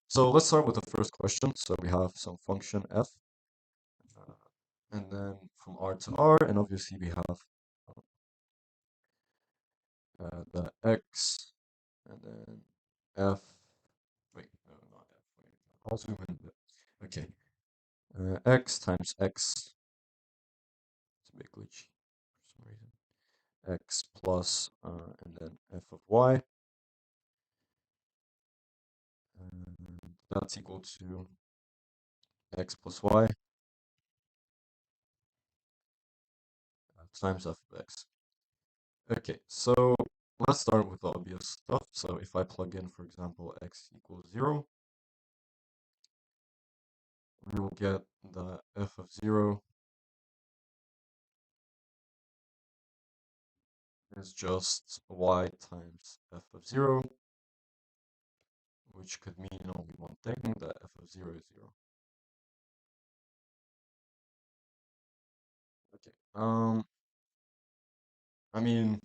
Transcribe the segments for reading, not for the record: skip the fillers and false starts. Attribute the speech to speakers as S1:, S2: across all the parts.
S1: So let's start with the first question. So we have some function f, uh, and then from R to R, and obviously we have the x, and then f. Wait, no, not f. Wait, I'll zoom in a bit. Okay, x times x. It's a bit glitchy for some reason. X plus, and then f of y, and that's equal to x plus y times f of x. Okay, so let's start with the obvious stuff. So if I plug in, for example, x equals 0, we will get the f of 0 is just y times f of 0, which could mean only one thing, that f of 0 is 0. Okay, I mean,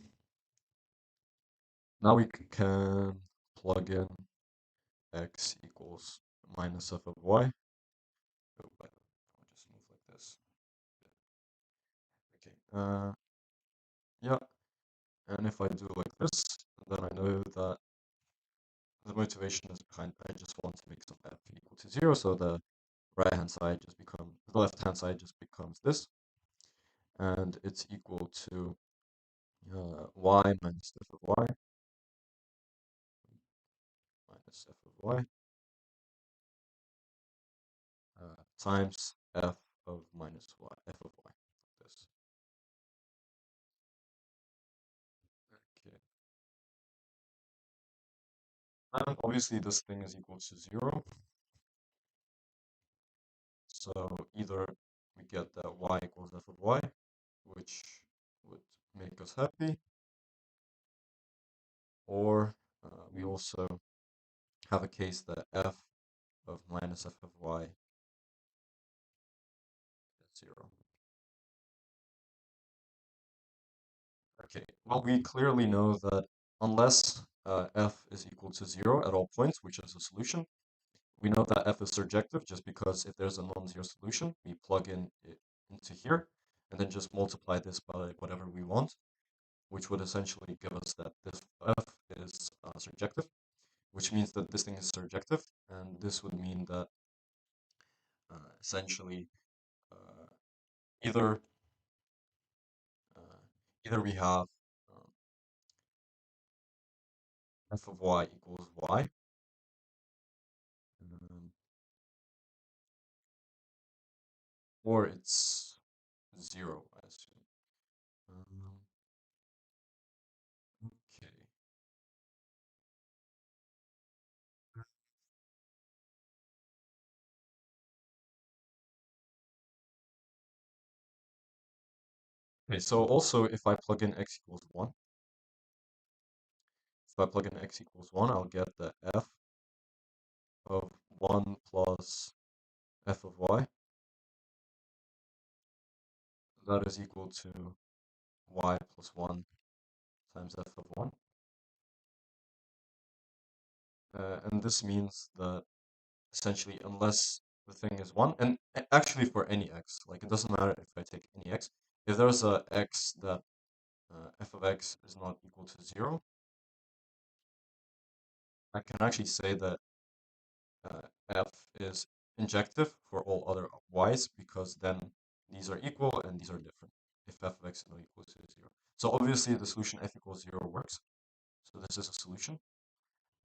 S1: now we can plug in x equals minus f of y. Oh, I'll just move like this. Okay, yeah, and if I do like this, then I know that the motivation is behind, I just want to make some f equal to 0, so the left hand side just becomes this, and it's equal to y minus f of y minus f of y times f of minus y, f of y, like this. Okay, and obviously this thing is equal to 0, so either we get that y equals f of y, which would make us happy, or we also have a case that f of minus f of y is 0. Okay, well, we clearly know that unless f is equal to 0 at all points, which is a solution, we know that f is surjective just because if there's a non-zero solution, we plug in it into here and then just multiply this by whatever we want, which would essentially give us that this f is surjective, which means that this thing is surjective, and this would mean that essentially uh, either uh, either we have um, f of y equals y, um, or it's 0, I assume. Um, okay. Okay, so also if I plug in x equals 1, if I plug in x equals 1, I'll get the f of 1 plus f of y. That is equal to y plus 1 times f of 1. And this means that essentially, unless the thing is 1, and actually for any x, like it doesn't matter if I take any x, if there's a x that f of x is not equal to 0, I can actually say that f is injective for all other y's because then these are equal and these are different if f of x is not equal to 0. So obviously the solution f equals 0 works. So this is a solution.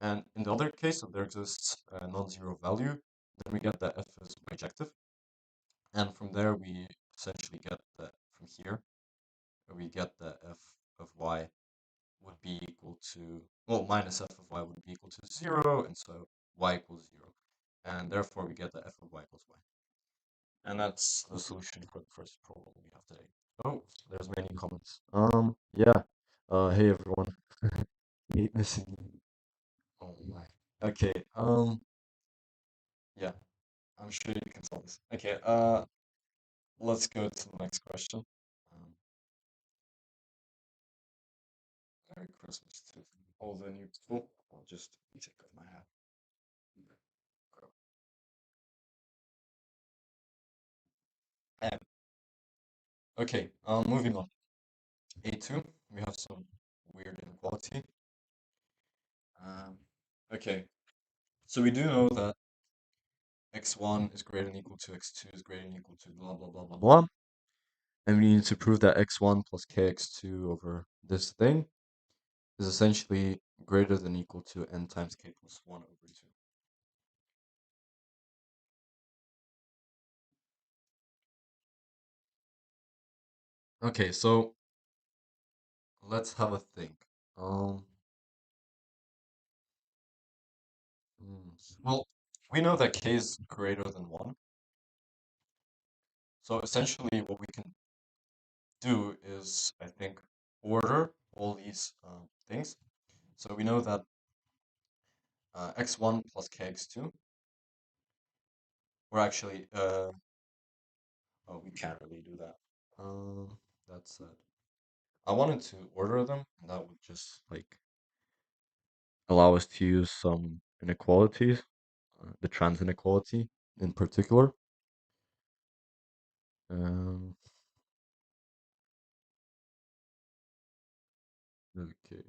S1: And in the other case, if there exists a non-zero value, then we get that f is bijective. And from there, we essentially get that from here, we get that f of y would be equal to, well, minus f of y would be equal to 0, and so y equals 0. And therefore, we get that f of y equals y. And that's the solution for the first problem we have today. Oh, there's many comments. Yeah. Hey everyone. Hate missing you. Oh my. Okay. Yeah. I'm sure you can solve this. Okay. Let's go to the next question. Um, Merry Christmas to all the new people. I'll just take off my hat. Okay, moving on. A2, we have some weird inequality. Um, okay, so we do know that x1 is greater than equal to x2 is greater than equal to blah blah blah blah blah. And we need to prove that x1 plus kx2 over this thing is essentially greater than equal to n times k plus 1 over 2. Okay, so let's have a think. Um, hmm, well, we know that k is greater than 1. So essentially what we can do is, I think, order all these things. So we know that x1 plus kx2, or actually, oh, we can't really do that. That's sad. I wanted to order them, and that would just like allow us to use some inequalities, the trans inequality in particular. Um, okay.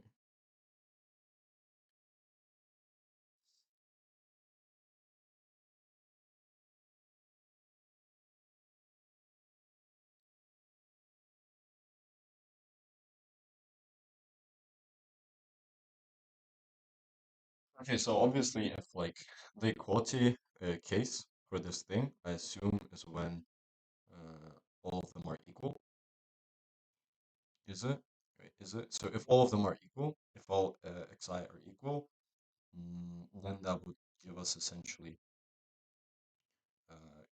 S1: Okay, so obviously, if like the equality case for this thing, I assume is when all of them are equal. Is it? Wait, is it? So if all of them are equal, if all xi are equal, then that would give us essentially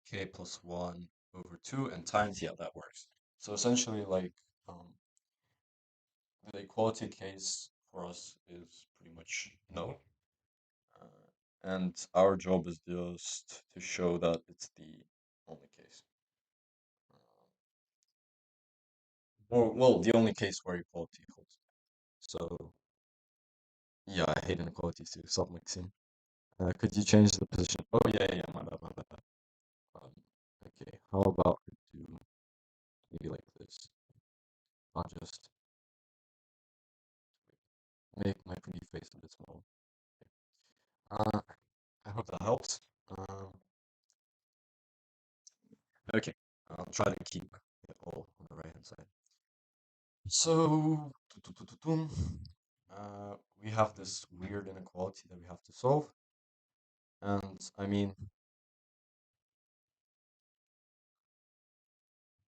S1: k plus 1 over 2 and times, yeah, that works. So essentially, like, um, the equality case for us is pretty much no. Uh, and our job is just to show that it's the only case. Or, well, the only case where equality holds. So, yeah, I hate inequalities too. Stop mixing. Could you change the position? Oh, yeah, yeah, yeah, my bad, my bad. Um, okay, how about we do maybe like this? I'll just make my pretty face a bit smaller. Uh, I hope that helps. Um, okay, I'll try to keep it all on the right hand side. So, we have this weird inequality that we have to solve. And I mean,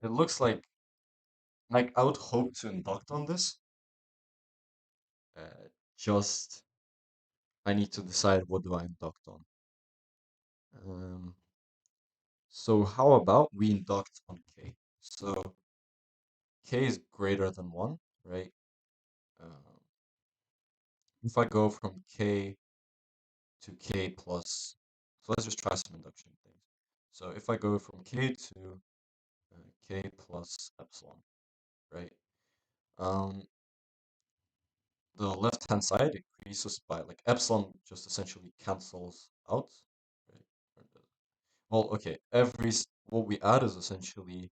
S1: it looks like I would hope to induct on this. Just I need to decide what do I induct on. Um, so how about we induct on k? So k is greater than 1, right? Um, if I go from k to k plus, so let's just try some induction things. So if I go from k to k plus epsilon, right? Um, the left-hand side increases by like epsilon just essentially cancels out, right? Well, okay, what we add is essentially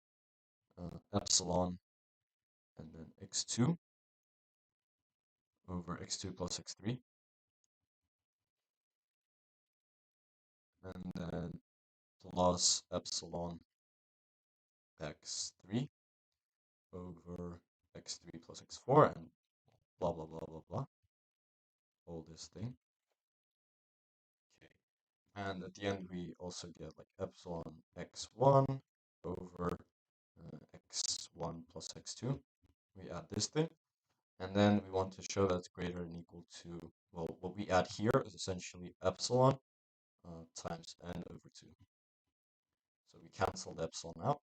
S1: epsilon and then x2 over x2 plus x3, and then plus epsilon x3 over x3 plus x4, and blah blah blah blah blah, all this thing. Okay, and at the end we also get like epsilon x1 over x1 plus x2. We add this thing, and then we want to show that's greater than equal to, well, what we add here is essentially epsilon times n over 2. So we cancel the epsilon out.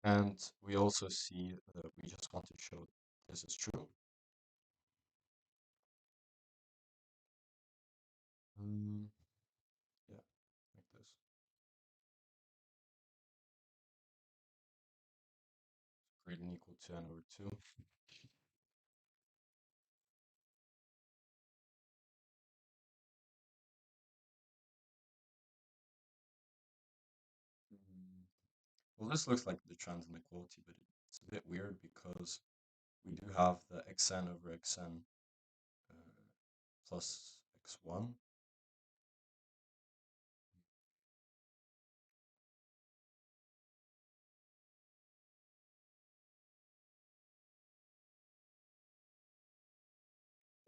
S1: And we also see that we just want to show this is true. Um, yeah, like this. Greater than equal to n over 2. Well, this looks like the trans inequality, but it's a bit weird because we do have the xn over xn uh, plus x1.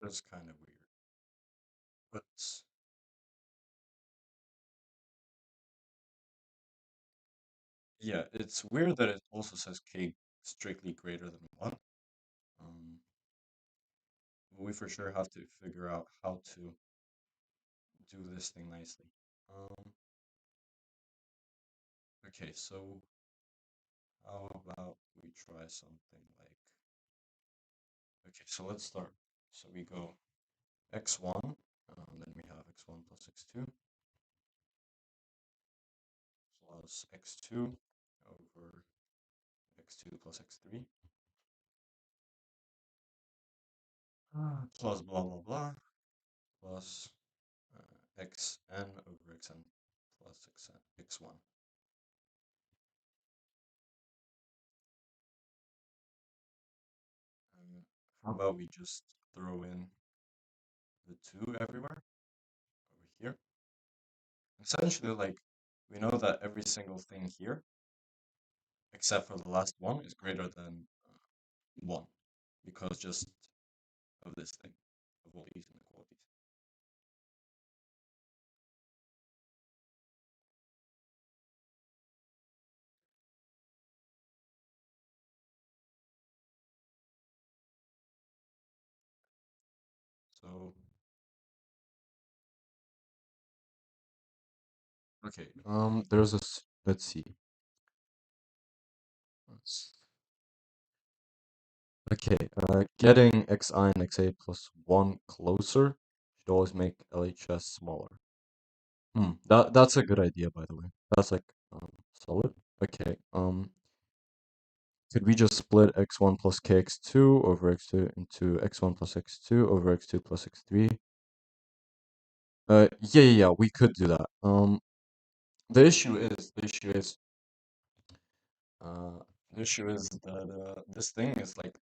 S1: That's kind of weird. But yeah, it's weird that it also says k strictly greater than 1. Um, we for sure have to figure out how to do this thing nicely. Okay, so how about we try something like, okay, so let's start. So we go x1, then we have x1 plus x2 plus x2 over x2 plus x3 plus blah blah blah plus xn over xn plus xn, x1. How about we just throw in the 2 everywhere over here? Essentially, like, we know that every single thing here, except for the last one, is greater than 1 because just of this thing, of all these inequalities. So, okay, let's see. Let's, okay, getting xi and xa plus 1 closer should always make LHS smaller. That's a good idea, by the way. That's like solid. Okay. Could we just split x1 plus kx2 over x2 into x1 plus x2 over x2 plus x3? Yeah, we could do that. The issue is, uh, the issue is that this thing is like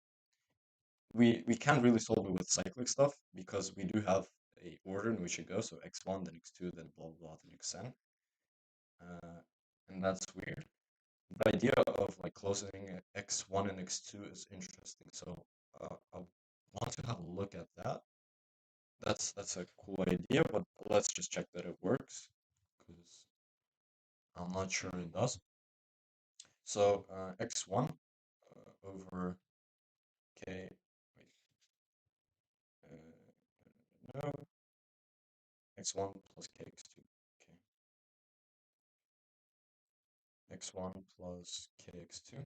S1: we can't really solve it with cyclic stuff because we do have a order in which it goes, so x1, then x2, then blah blah blah, then xn, uh, and that's weird. The idea of like closing x1 and x2 is interesting, so I want to have a look at that. That's a cool idea, but let's just check that it works because I'm not sure it does. So x1 over k, wait, no, x1 plus kx2, okay, x1 plus kx2,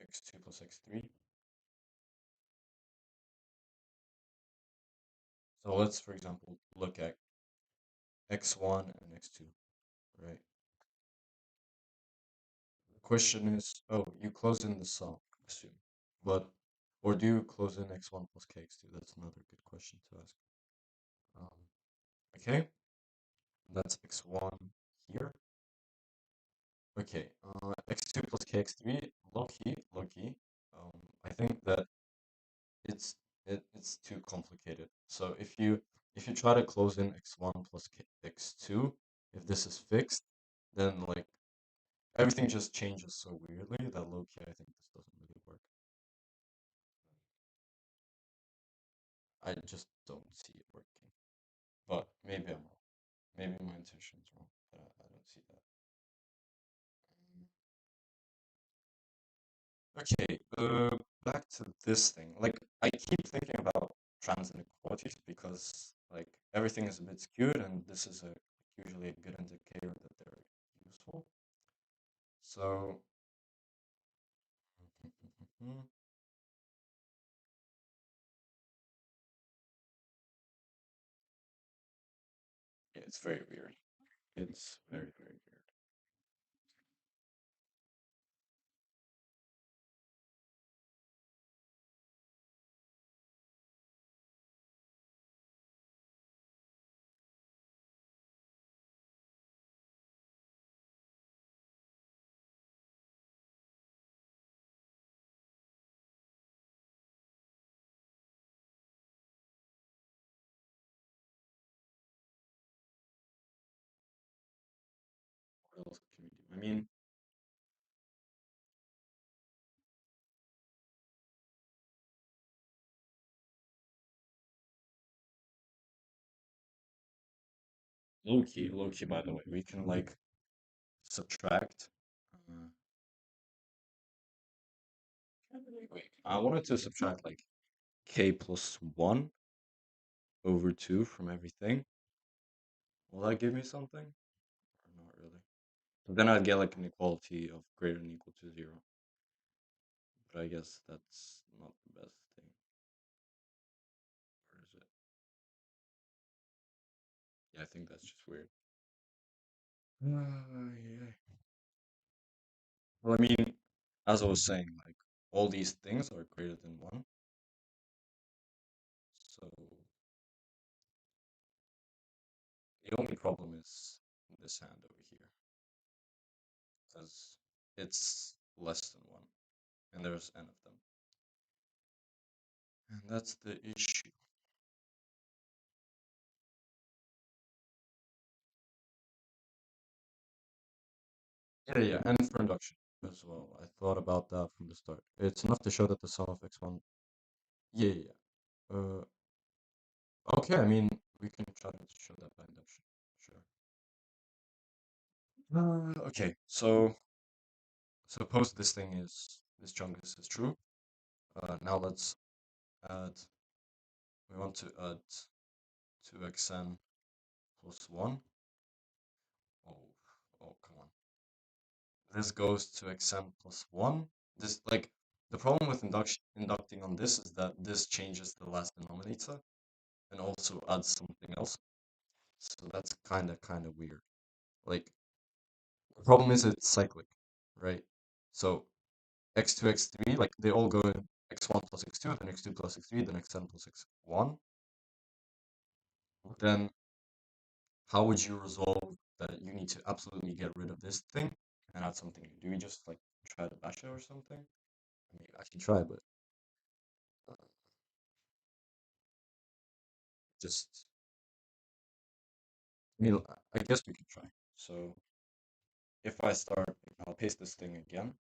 S1: x2 plus x3. So let's, for example, look at x1 and x2, right? The question is, oh, you close in the sum, I assume, but or do you close in x1 plus kx2? That's another good question to ask. Um, okay, that's x1 here. Okay, x2 plus kx3, low key. I think that it's it's too complicated. So if you try to close in x1 plus x2, if this is fixed, then like everything just changes so weirdly that low key I think this doesn't really work. I just don't see it working. But maybe I'm wrong. Maybe my intuition is wrong, but I don't see that. Okay, back to this thing. Like, I keep thinking about trans inequalities because, like, everything is a bit skewed, and this is usually a good indicator that they're useful. So, yeah, it's very weird. It's very, very weird. I mean, low key, by the way, we can like subtract. Uh, wait, I wanted to subtract like k plus 1 over 2 from everything. Will that give me something? Or not really? But then I'd get like an equality of greater than equal to 0. But I guess that's not the best thing. Or is it? Yeah, I think that's just weird. Yeah. Well, I mean, as I was saying, like all these things are greater than 1. So the only problem is this hand over here, because it's less than 1, and there's n of them. And that's the issue. Yeah, and for induction as well. I thought about that from the start. It's enough to show that the sum of x1. Yeah. Okay, I mean, we can try to show that by induction. Sure. Okay, so suppose this chunk is true. Now let's add, we want to add 2xn plus 1. Oh, oh, come on. This goes to xn plus 1. This, like, the problem with inducting on this is that this changes the last denominator and also adds something else. So that's kind of weird. Like, the problem is it's cyclic, right? So x2, x3, like they all go in x1 plus x2, then x2 plus x3, then xn plus x1. Then how would you resolve that you need to absolutely get rid of this thing and add something new? Do we just like try to bash it or something? I mean, I can try, but uh, just, I mean, I guess we can try. So if I start, I'll paste this thing again,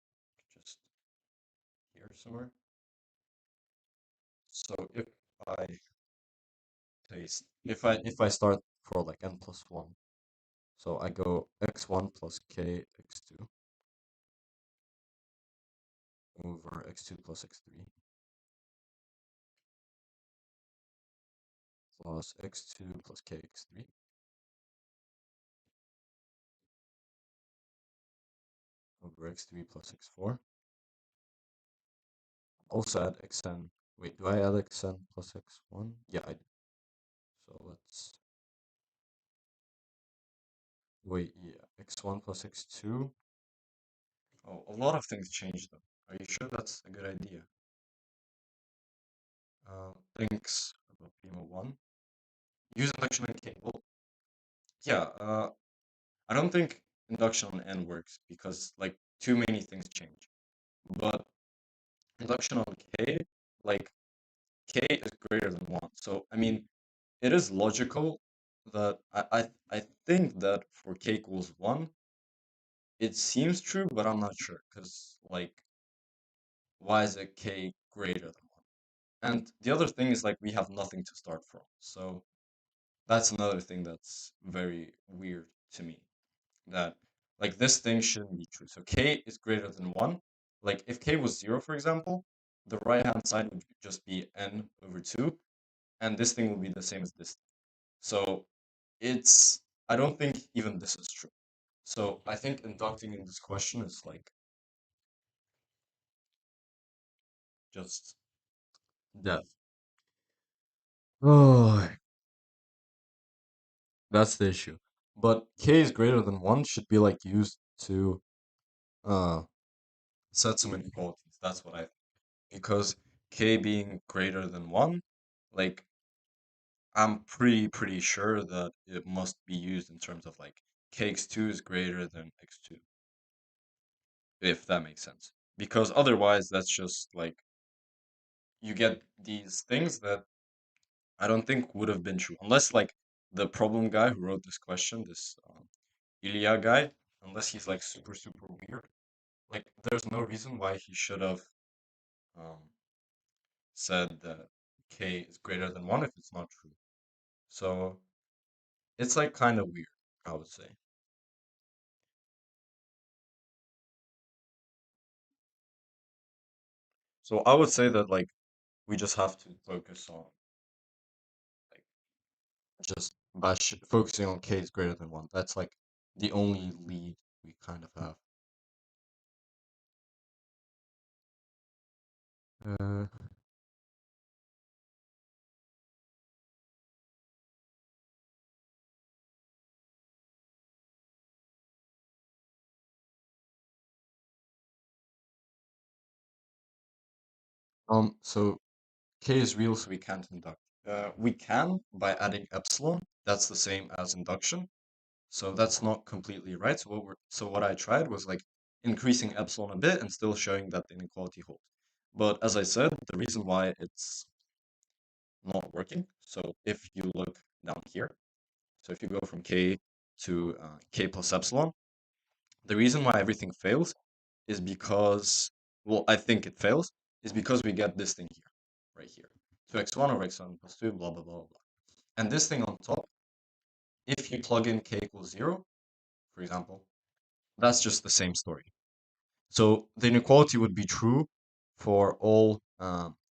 S1: just here somewhere. So I if I start for like n plus 1, so I go x1 plus k x2 over x2 plus x3 plus x2 plus k x3 over x3 plus x4. Also add xn. Wait, do I add xn plus x1? Yeah, I do. So let's wait. Yeah, x1 plus x2. Oh, a lot of things changed though. Are you sure that's a good idea? Thanks about Primo 1. Use induction on K. Well, yeah, I don't think induction on N works because like too many things change. But induction on K, like K is greater than 1. So I mean it is logical that I think that for K equals 1, it seems true, but I'm not sure. Because like why is it K greater than 1? And the other thing is like we have nothing to start from. So that's another thing that's very weird to me. That like this thing shouldn't be true. So k is greater than 1. Like if k was 0, for example, the right hand side would just be n over 2, and this thing would be the same as this. So it's I don't think even this is true. So I think inducting in this question is like just death. Oh, that's the issue. But k is greater than 1 should be like used to uh set some inequalities. That's what I think. Because k being greater than 1, like I'm pretty sure that it must be used in terms of like k x2 is greater than x2, if that makes sense. Because otherwise, that's just like you get these things that I don't think would have been true unless like the problem guy who wrote this question, this Ilya guy, unless he's like super, super weird. Like, there's no reason why he should have um, said that k is greater than 1 if it's not true. So it's like kind of weird, I would say. So I would say that like we just have to focus on like just focusing on k is greater than 1. That's like the only lead we kind of have. Uh, so k is real, so we can't induct. We can by adding epsilon. That's the same as induction. So that's not completely right. So what I tried was like increasing epsilon a bit and still showing that the inequality holds. But as I said, the reason why it's not working. So if you look down here, so if you go from k to k plus epsilon, the reason why everything fails is because, well, I think it fails, is because we get this thing here, right here. 2x1 over x1 plus 2, blah, blah, blah, blah. And this thing on top, if you plug in k equals 0, for example, that's just the same story. So the inequality would be true for all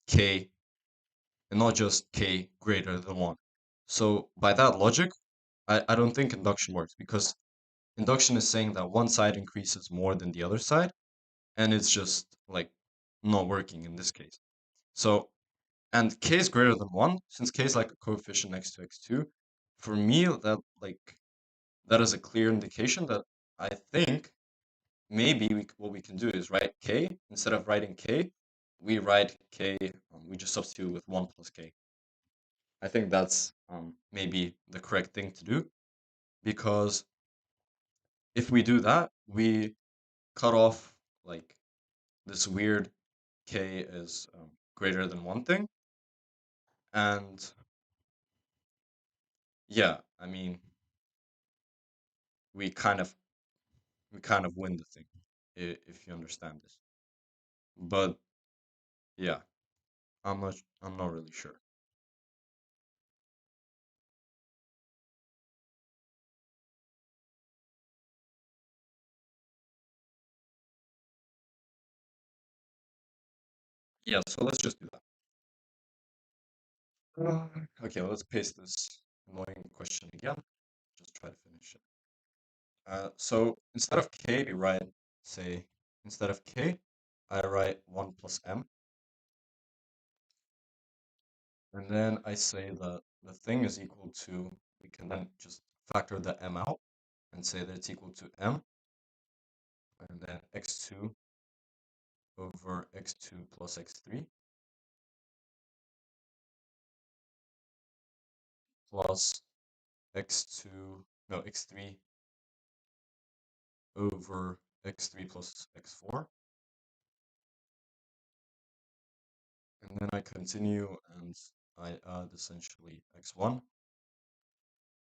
S1: k and not just k greater than 1. So by that logic, I don't think induction works because induction is saying that one side increases more than the other side, and it's just like not working in this case. So, and k is greater than 1, since k is like a coefficient next to x2, for me, that is a clear indication that I think maybe what we can do is write k, instead of writing k, we write k, we just substitute with 1 plus k. I think that's maybe the correct thing to do, because if we do that, we cut off like this weird k is greater than 1 thing. And yeah, I mean, we kind of we kind of win the thing, if you understand this. But yeah, I'm not really sure. Yeah, so let's just do that. Okay, let's paste this annoying question again. Just try to finish it. So instead of k, we write, say, instead of k, I write 1 plus m. And then I say that the thing is equal to, we can then just factor the m out and say that it's equal to m, and then x2 over x2 plus x3 plus x2, no, x3 over x3 plus x4. And then I continue and I add essentially x1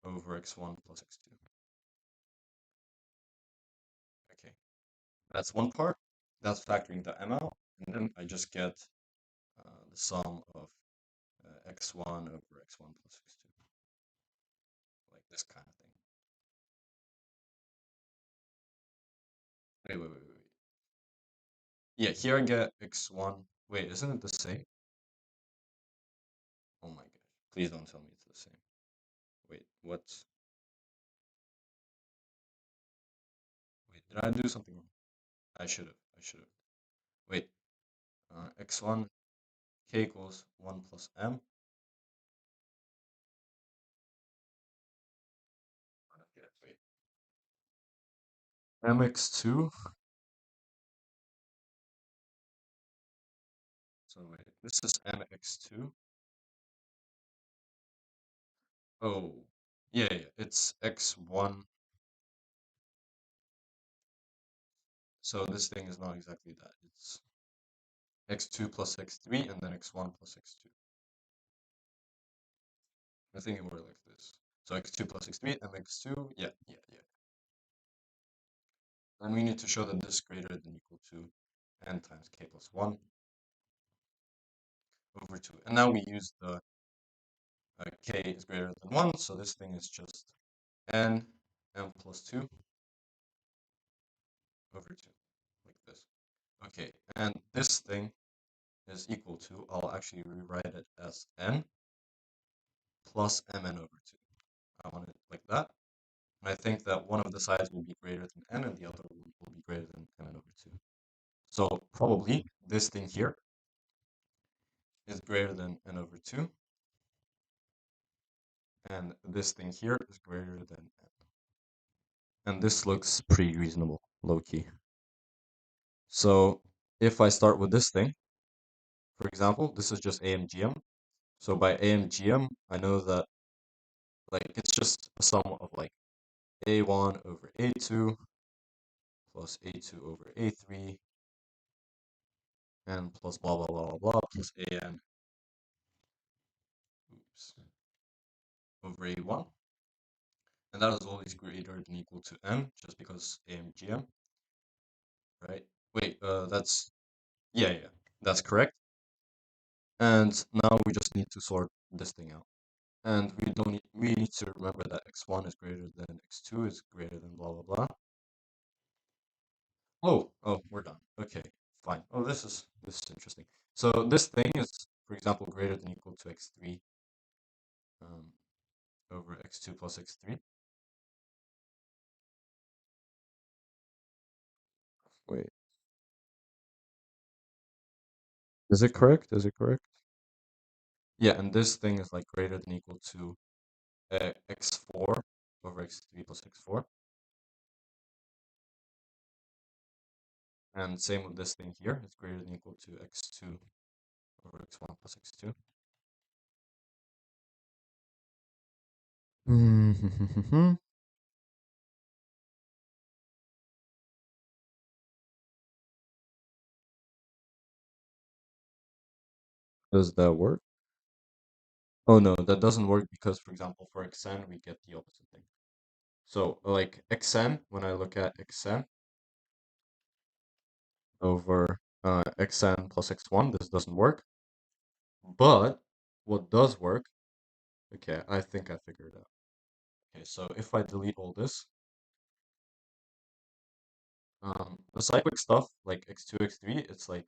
S1: over x1 plus x2. Okay, that's one part. That's factoring the m out. And then I just get the sum of x1 over x1 plus x2, like this kind of thing. Wait. Yeah, here I get x1. Wait, isn't it the same? Oh my gosh. Please don't tell me it's the same. Wait, what? Wait, did I do something wrong? I should have. Wait, x1, k equals 1 plus m. Wait, mx2. So wait, this is mx2. Oh, yeah, it's x1. So this thing is not exactly that. It's x2 plus x3 and then x1 plus x2. I think it worked like this. So x2 plus x3 and x2. Yeah. And we need to show that this is greater than equal to n times k plus 1 over 2. And now we use the k is greater than 1, so this thing is just n plus 2 over 2, like this. Okay, and this thing is equal to, I'll actually rewrite it as n plus mn over 2. I want it like that. And I think that one of the sides will be greater than n and the other one will be greater than mn over 2. So probably this thing here is greater than n over 2, and this thing here is greater than n. And this looks pretty reasonable, low-key. So if I start with this thing, for example, this is just AMGM. So by AMGM, I know that like it's just a sum of like A1 over A2 plus A2 over A3 and plus blah blah blah blah plus AN oops, over A1. And that is always greater than equal to n just because AMGM, right? Wait, that's yeah, that's correct. And now we just need to sort this thing out. And we need to remember that x1 is greater than x2 is greater than blah blah blah. Oh, we're done. Okay, fine. Oh, this is interesting. So this thing is, for example, greater than equal to x3 um, over x2 plus x3. Wait, is it correct? Is it correct? Yeah, and this thing is like greater than equal to x4 over x3 plus x4. And same with this thing here. It's greater than equal to x2 over x1 plus x2. Does that work? Oh no, that doesn't work because, for example, for xn, we get the opposite thing. So like xn, when I look at xn over xn plus x1, this doesn't work. But what does work, okay, I think I figured it out. Okay, so if I delete all this, the cyclic stuff like x2, x3, it's like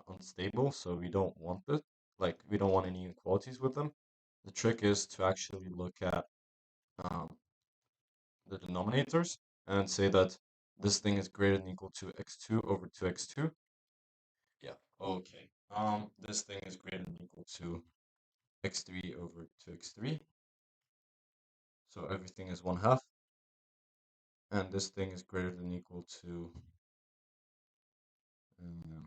S1: unstable, so we don't want it. Like we don't want any inequalities with them. The trick is to actually look at um, the denominators and say that this thing is greater than equal to x2 over 2x2. Yeah, okay. This thing is greater than equal to x3 over 2x3. So everything is 1/2. And this thing is greater than equal to um,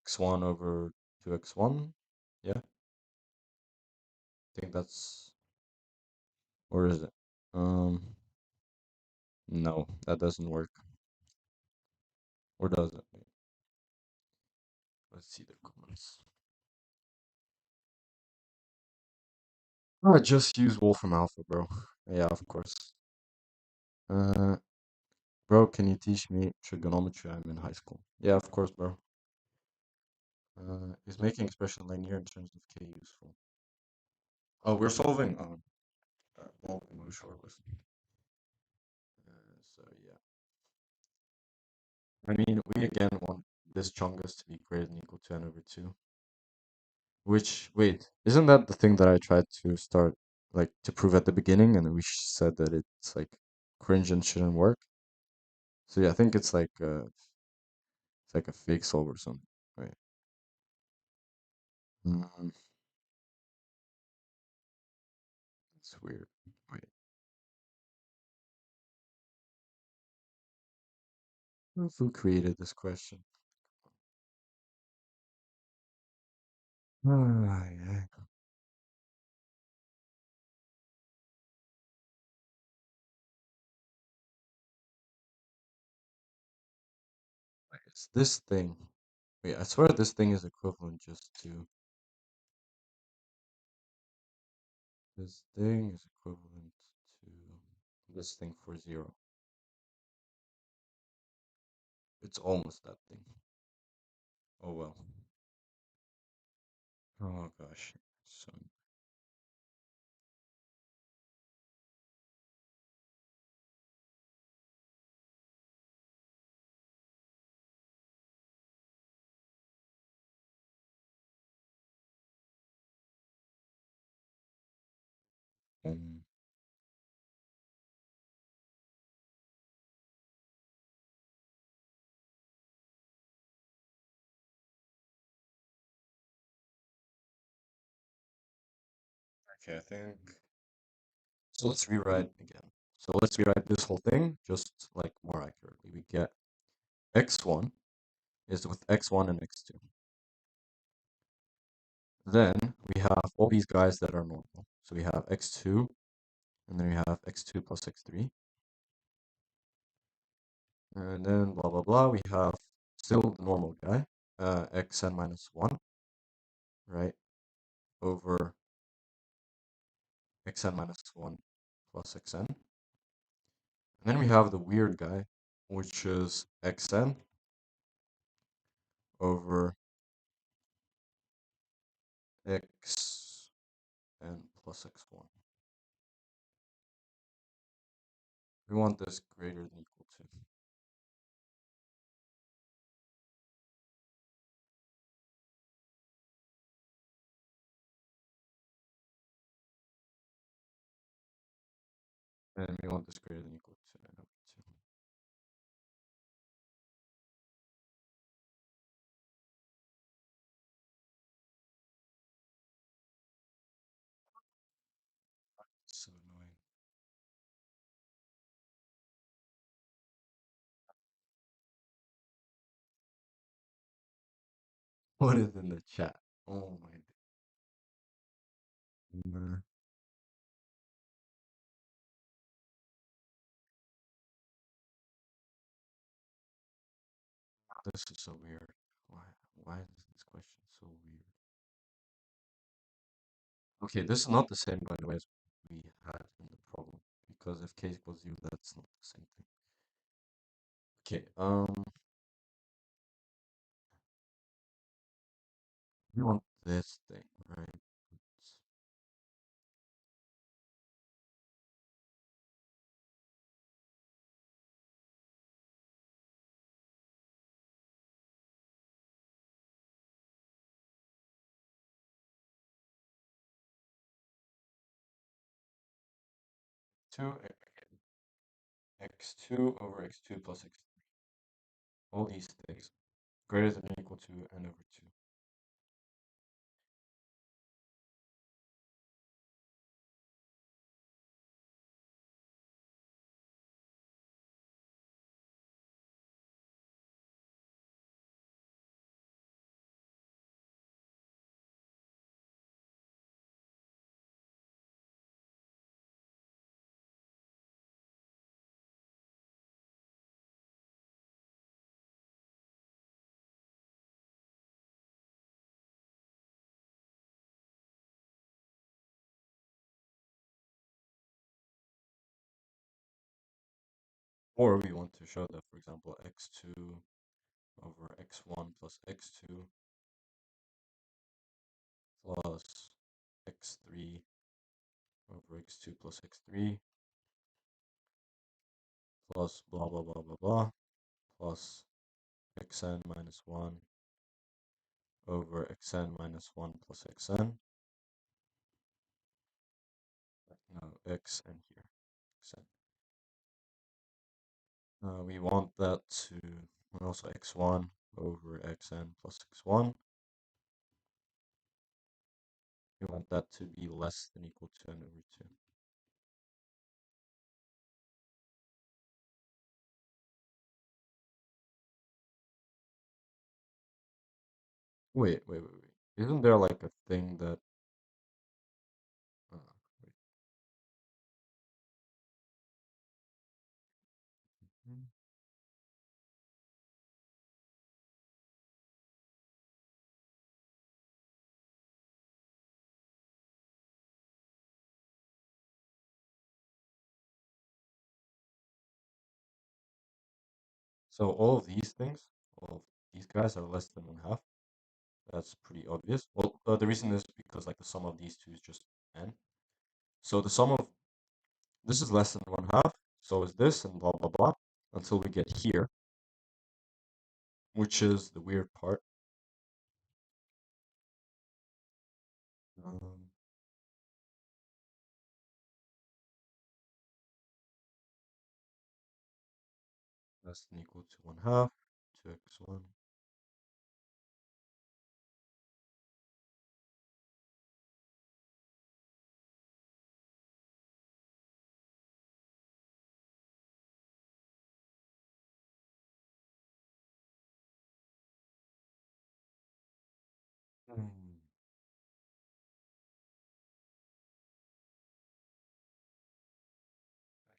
S1: x1 over 2x1. Yeah, I think that's, or is it? No, that doesn't work. Or does it? Wait, let's see the comments. Oh, just use Wolfram Alpha, bro. Yeah, of course. Uh, Bro, can you teach me trigonometry? I'm in high school. Yeah, of course, bro. Is making expression linear in terms of k useful? Oh, we're solving bulk move shortlist. So yeah, I mean, we again want this chungus to be greater than equal to n over 2. Which, wait, isn't that the thing that I tried to start, like, to prove at the beginning, and we said that it's like cringe and shouldn't work? So yeah, I think it's like a fake solve or something. Wait. Mm, it's weird. Wait. Who created this question? Ah, yeah. It's this thing. Wait, I swear this thing is equivalent just to this thing is equivalent to this thing for 0. It's almost that thing. Oh well. Oh gosh. So um, okay, I think so. Let's rewrite again. So let's rewrite this whole thing just like more accurately. We get x1 is with x1 and x2. Then we have all these guys that are normal. So we have x2, and then we have x2 plus x3. And then blah, blah, blah. We have still the normal guy, xn minus 1, right? Over xn minus 1 plus xn. And then we have the weird guy, which is xn over xn plus x1. We want this greater than equal to. And we want this greater than equal to n over 2. So annoying. What is in the chat? Oh my god. This is so weird. Why why is this question so weird? Okay, this is not the same by the way as we had in the problem. Because if k equals 0, that's not the same thing. Okay, we want this thing, right? It's 2 x2 over x2 plus x3. All these things greater than or equal to n over 2. Or we want to show that, for example, x2 over x1 plus x2 plus x3 over x2 plus x3 plus blah blah blah blah blah plus xn minus 1 over xn minus 1 plus xn. No, xn here. Xn. We want that to, and also x1 over xn plus x1. We want that to be less than equal to n over 2. Wait. Isn't there like a thing that, uh, wait. Hmm. So all of these things, all of these guys are less than 1/2. That's pretty obvious. Well, the reason is because like the sum of these two is just n. So the sum of this is less than 1/2. So is this, and blah blah blah, until we get here, which is the weird part. Um, less than equal to 1/2 to x1. Hmm.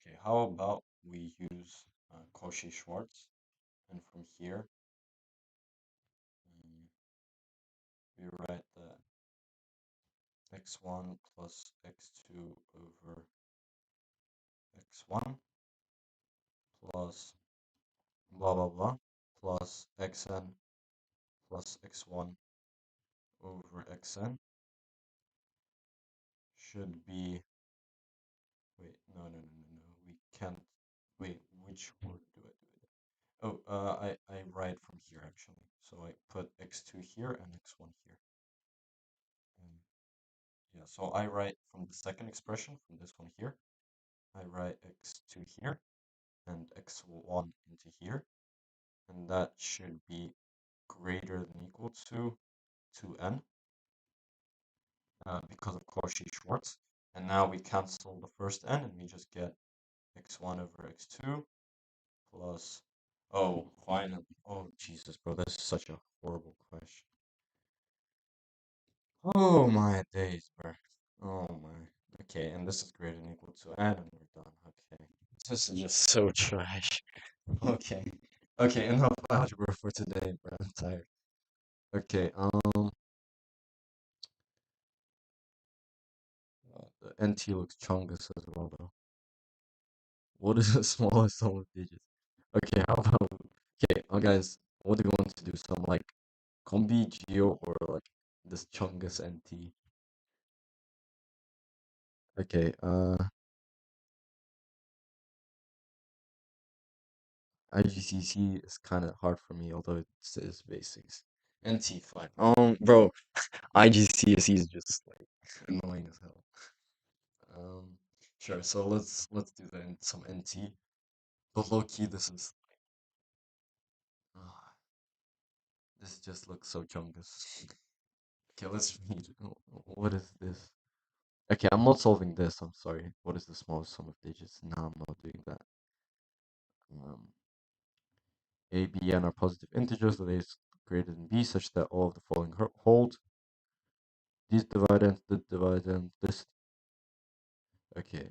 S1: Okay, how about we use Cauchy-Schwarz, and from here um, we write that x1 plus x2 over x1 plus blah blah blah plus xn plus x1 over xn should be, wait, no, we can't, wait, which word do I do it? Oh, I write from here actually. So I put x2 here and x1 here. Um, yeah, so I write from the second expression, from this one here, I write x2 here and x1 into here, and that should be greater than equal to 2n because of Cauchy-Schwarz. And now we cancel the first n and we just get x1 over x2 plus, oh, finally, oh, Jesus, bro, this is such a horrible question. Oh my days, bro. Oh my. Okay, and this is greater than equal to n, and we're done. Okay. This is just so trash. Okay. Okay, enough algebra for today, bro. I'm tired. Okay, the NT looks chungus as well, though. What is the smallest sum of digits? Okay, how about, okay, guys, what do you want to do? Some, like, combi, geo, or, like, this chungus NT? Okay, IGCC is kind of hard for me, although it says basics. NT, fine. Bro, IGCSE is just like annoying as hell. Um, sure. So let's do that in some NT. But low key, this just looks so chungus. Okay, let's read. What is this? Okay, I'm not solving this. I'm sorry. What is the smallest sum of digits? No, I'm not doing that. Um, A, B, N are positive integers that A is greater than B, such that all of the following hold. These dividends, the dividend, this. Okay.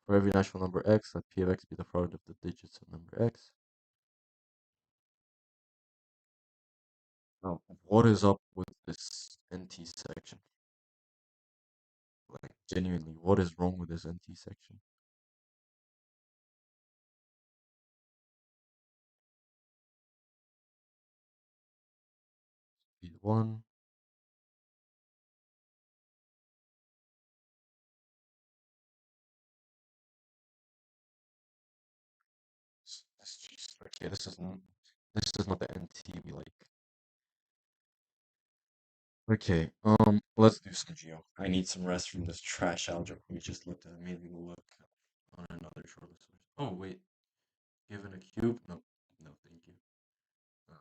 S1: For every natural number x, let p of x be the product of the digits of number x. Now, what is up with this NT section? Like, genuinely, what is wrong with this NT section? Speed 1. Okay, this is not the NT we like. Okay, let's do some geo. I need some rest from this trash algebra we just looked at. Maybe we'll look on another short list. Oh, wait. Given a cube? No, no, thank you. Uh,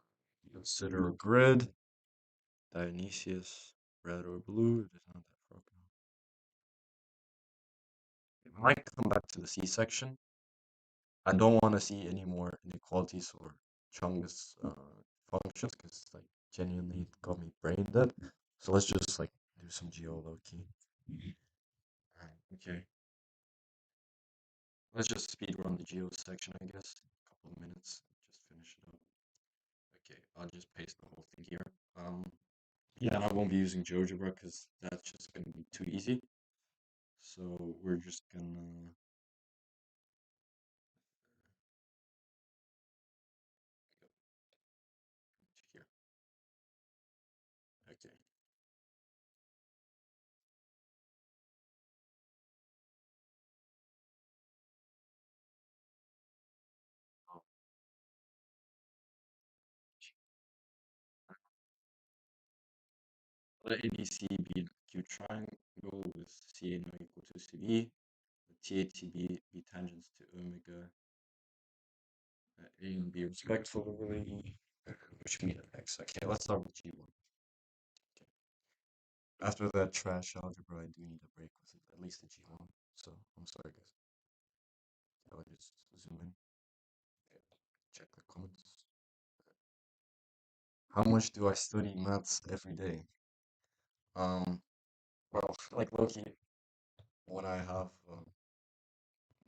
S1: Consider a grid. Dionysius, red or blue. It is not that far. It might come back to the C section. I don't want to see any more inequalities or Chungus functions because like genuinely it got me brain dead. So let's just like do some geo low key. Alright, okay. Let's just speed run the geo section, I guess. A couple of minutes. Just finish it up. Okay, I'll just paste the whole thing here. Yeah, and I won't be using GeoGebra because that's just gonna be too easy. So we're just gonna Okay. Oh, let ABC be the acute triangle with CA not equal to CB. TATB be tangents to omega A and B respectively, which mean x. Okay, let's start with G1. Okay. After that trash algebra, I do need a break with it, at least the G1. So I'm sorry, guys. I'll just zoom in. Okay, check the comments. How much do I study maths every day? Um, well, like Loki, when I have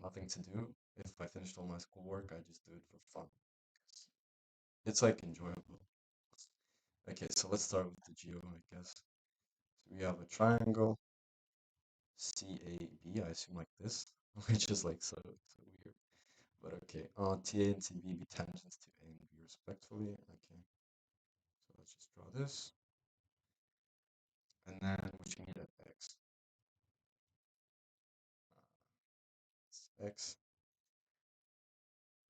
S1: nothing to do, if I finished all my schoolwork, I just do it for fun. It's like enjoyable. Okay, so let's start with the geo, I guess. So we have a triangle, CAB, I assume like this, which is like so weird. But okay, TA and TB be tangents to A and B respectively. Okay, so let's just draw this. And then which meet at X. X.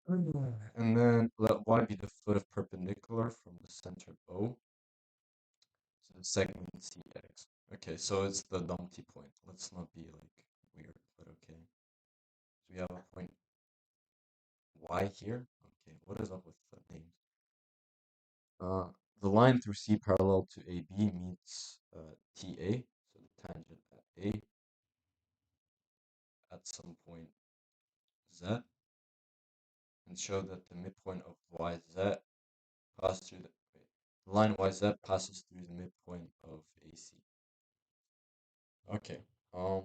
S1: And then let Y be the foot of perpendicular from the center O. So the segment CX. Okay, so it's the dumpty point. Let's not be like weird, but okay. So we have a point Y here. Okay, what is up with the names? Uh, the line through C parallel to AB meets TA, so the tangent at A at some point Z, and show that the midpoint of YZ passes through the line YZ passes through the midpoint of AC. Okay,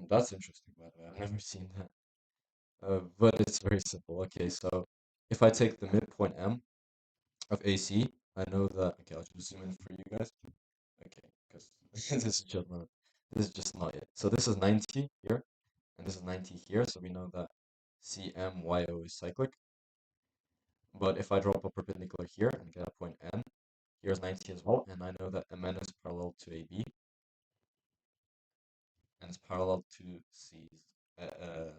S1: that's interesting by the way. I've never seen that. But it's very simple. Okay, so if I take the midpoint M of AC, I know that. Okay, I'll just zoom in for you guys. Okay, because this is just not it. So this is 90 here, and this is 90 here. So we know that CMYO is cyclic. But if I drop a perpendicular here and get a point N, here's 90 as well, and I know that MN is parallel to AB, and it's parallel to C's,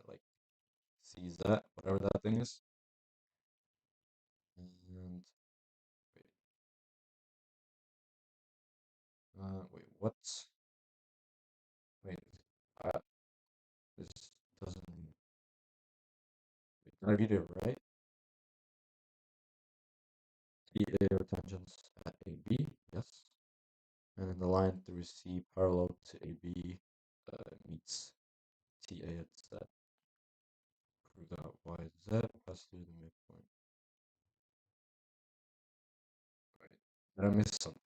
S1: like CZ, whatever that thing is. And wait, what? Wait, uh, this doesn't. Wait, did I read it right? TA or tangents at AB, yes. And then the line through C parallel to AB meets TA at Z. Prove that YZ pass through the midpoint. Right. Did I miss something?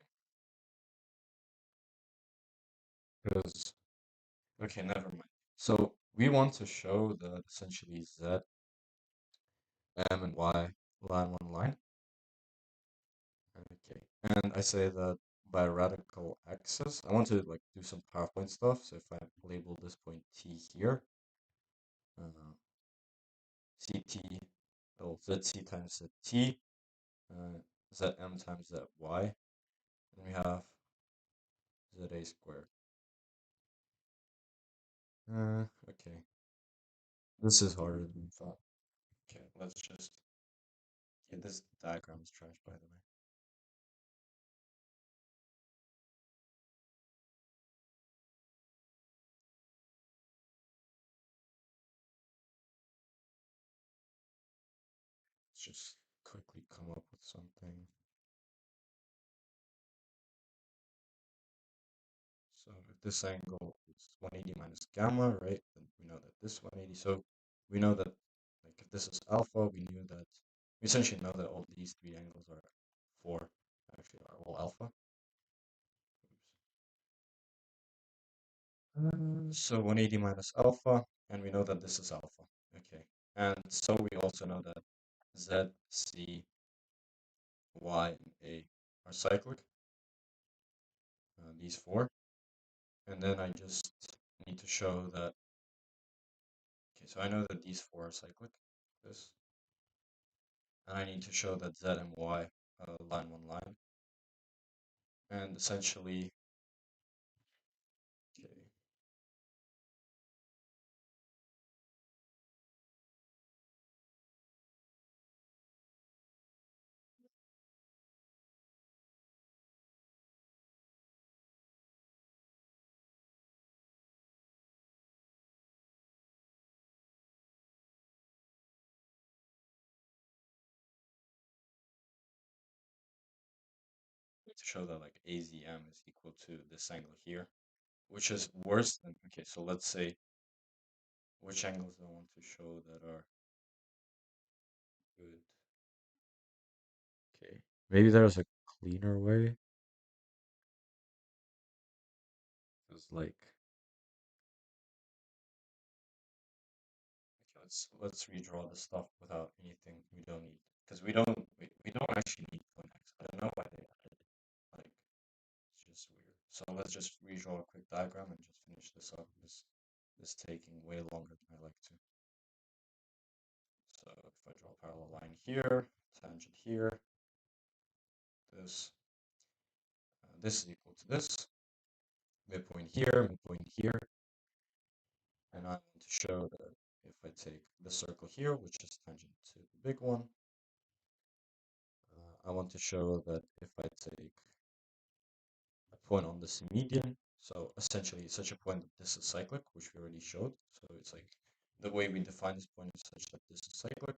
S1: Because, okay, never mind. So we want to show that essentially Z, M, and Y lie on one line. Okay. And I say that by radical axis, I want to like do some PowerPoint stuff. So if I label this point T here, uh, CT, oh, ZT times ZT, Zm times Zy, and we have Za squared. Okay. This is harder than we thought. Okay, let's just. Yeah, this diagram is trash, by the way. Let's just quickly come up with something. So if this angle is 180 minus gamma, right, then we know that this 180. So we know that, like, if this is alpha, we knew that, we essentially know that all these three angles are four, actually, are all alpha. So 180 minus alpha, and we know that this is alpha. Okay. And so we also know that Z, C, Y, and A are cyclic, these four. And then I just need to show that, okay, so I know that these four are cyclic, this. And I need to show that Z and Y line one line. And essentially, to show that like AZM is equal to this angle here, which is worse than, okay, so let's say which angles do I want to show that are good. Okay, maybe there's a cleaner way. Because like, okay, let's redraw the stuff without anything we don't need. Because we don't actually need point X. I don't know why they added it. Like, it's just weird. So let's just redraw a quick diagram and just finish this up. This taking way longer than I like to. So if I draw a parallel line here, tangent here, this is equal to this, midpoint here, and I want to show that if I take the circle here, which is tangent to the big one, I want to show that if I take a point on this median, so essentially such a point that this is cyclic, which we already showed. So it's like the way we define this point is such that this is cyclic.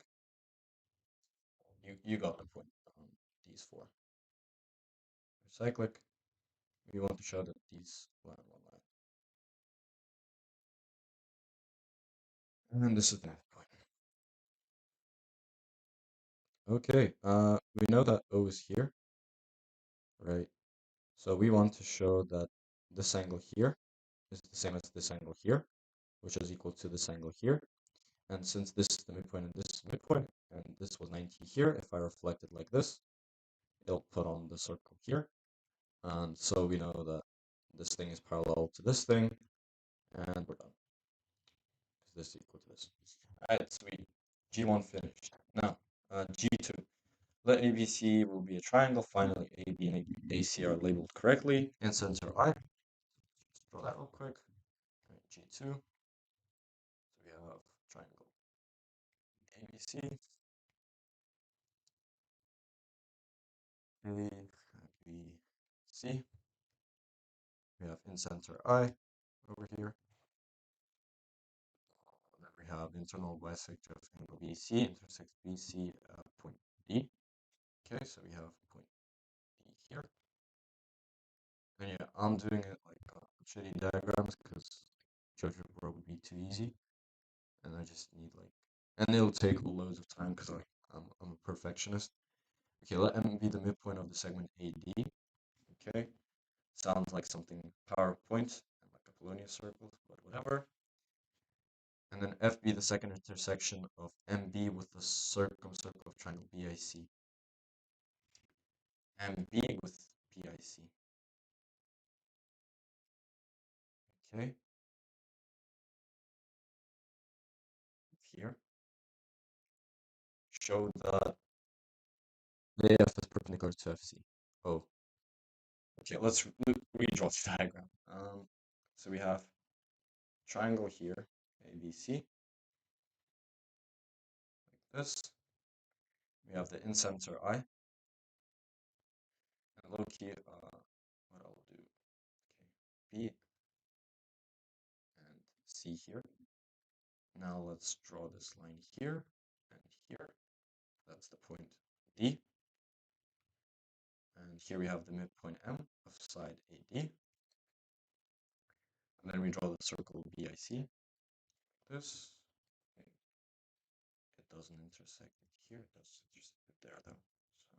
S1: You got the point on these four. They're cyclic. We want to show that these line on one line. And then this is the point. Okay, we know that O is here, right? So we want to show that this angle here is the same as this angle here, which is equal to this angle here. And since this is the midpoint and this is midpoint, and this was 90 here, if I reflect it like this, it'll put on the circle here. And so we know that this thing is parallel to this thing, and we're done. Is this equal to this? All right, sweet. G1 finished. Now, G2. Let ABC will be a triangle. Finally, AB and AC are labeled correctly. And center I. Let's draw that real quick. Right, G2. So we have triangle ABC. A, B, C. We have in center I over here. Then we have internal bisector of angle BC intersects BC at point D. Okay, so we have point D here. And yeah, I'm doing it like shitty diagrams because GeoGebra would be too easy. And I just need like, and it'll take loads of time because I'm a perfectionist. Okay, let M be the midpoint of the segment AD. Okay, sounds like something PowerPoint and like Apollonia circles, but whatever. And then F be the second intersection of MB with the circumcircle of triangle BIC. MB with BIC. Okay, here. Show that AF is perpendicular to FC. Oh, okay, let's redraw the diagram. So we have triangle here, ABC, like this. We have the in-center I. And low key, what I'll do, okay, B and C here. Now let's draw this line here and here. That's the point D. And here we have the midpoint M of side AD. And then we draw the circle BIC. This. Okay. It doesn't intersect it here. It does intersect it there though. So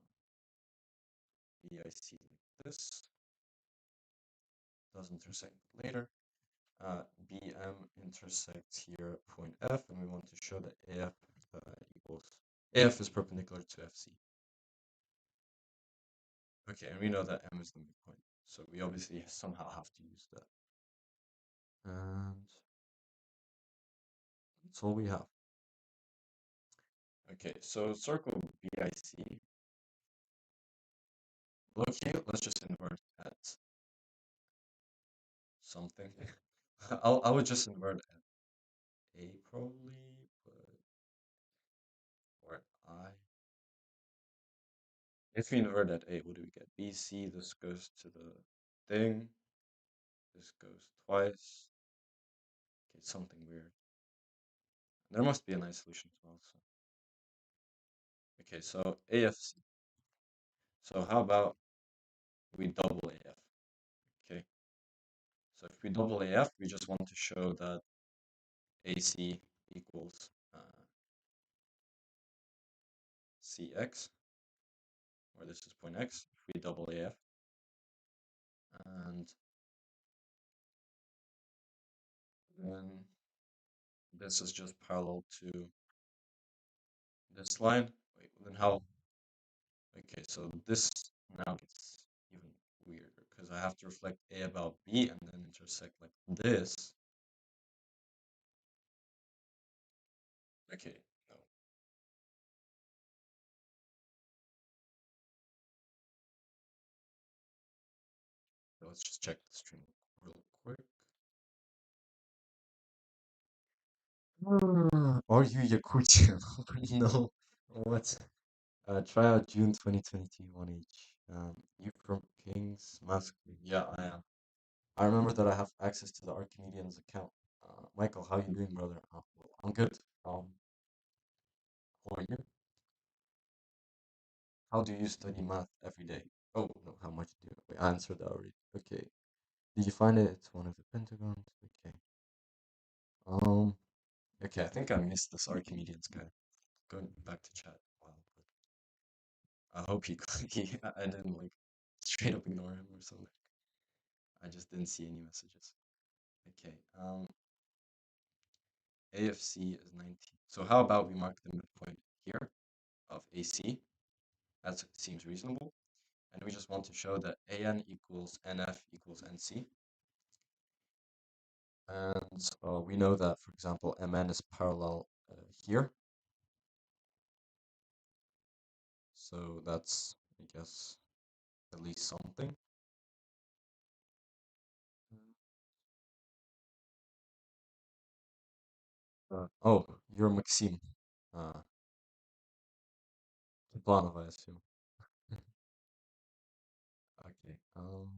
S1: BIC like this. Does intersect later. BM intersects here at point F, and we want to show that AF equals AF is perpendicular to FC. Okay, and we know that M is the midpoint, so we obviously somehow have to use that. And that's all we have. Okay, so circle BIC. Look here, let's just invert at something. I would just invert at A probably, but or at I. If we invert at A, what do we get? BC, this goes to the thing. This goes twice. Okay, something weird. There must be a nice solution as well. So. Okay, so AFC. So how about we double AF. Okay, so if we double AF, we just want to show that AC equals CX, where this is point X, if we double AF, and then this is just parallel to this line. Wait, then how? Okay, so this now gets even weirder because I have to reflect A about B and then intersect like this. Okay, no. So let's just check the string real quick. Are you Yakutian? No. What? Try out June 2022 1H. You from King's Masquerade? Yeah, I am. I remember that I have access to the Archimedean's account. Michael, how you doing, brother? Well, I'm good. How are you? How do you study math every day? Oh, no, how much do you? Wait, I answered that already. Okay. Did you find it? It's one of the pentagons. Okay. Um, okay, I think I missed this Archimedean's guy. Going back to chat. Wow, but I hope I didn't like straight up ignore him or something. I just didn't see any messages. Okay, AFC is 19. So how about we mark the midpoint here of AC? That seems reasonable. And we just want to show that AN equals NF equals NC. And we know that, for example, MN is parallel here. So that's, I guess, at least something. Oh, you're Maxime. Uh, Planov, I assume. Okay. Good, um,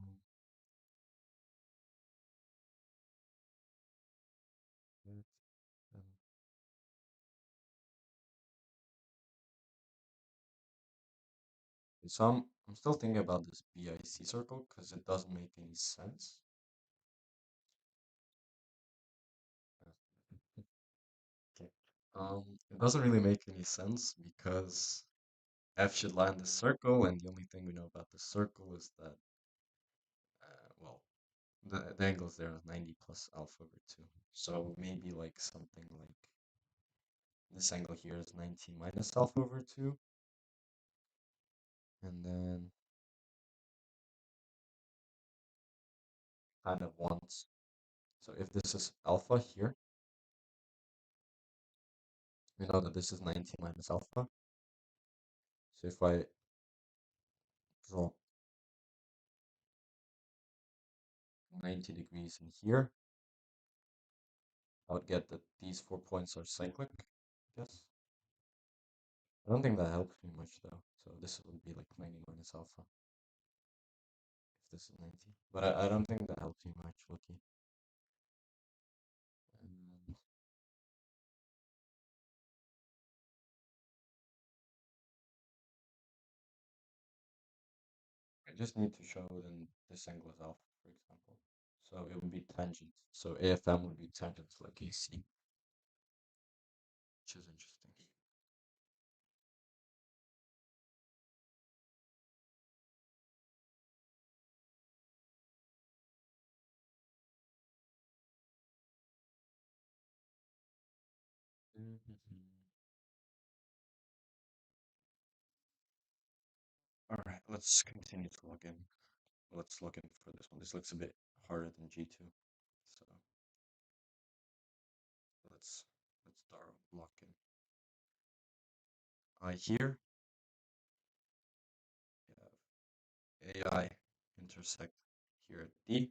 S1: so I'm still thinking about this BIC circle because it doesn't make any sense. Okay. It doesn't really make any sense because F should lie in the circle, and the only thing we know about the circle is that, well, the angles there is 90 plus alpha over 2. So maybe like something like this angle here is 90 minus alpha over 2. And then kind of want, so if this is alpha here, we know that this is 90 minus alpha. So if I draw 90 degrees in here, I would get that these 4 points are cyclic, I guess. I don't think that helps me much though. So this would be like 90 minus alpha if this is 90. But I don't think that helps me much, Loki. And I just need to show then this angle is alpha, for example. So it would be tangent. So AFM would be tangent like AC, which is interesting. All right, let's continue to log in. Let's log in for this one. This looks a bit harder than G2. So let's start lock in. I here we have AI intersect here at D.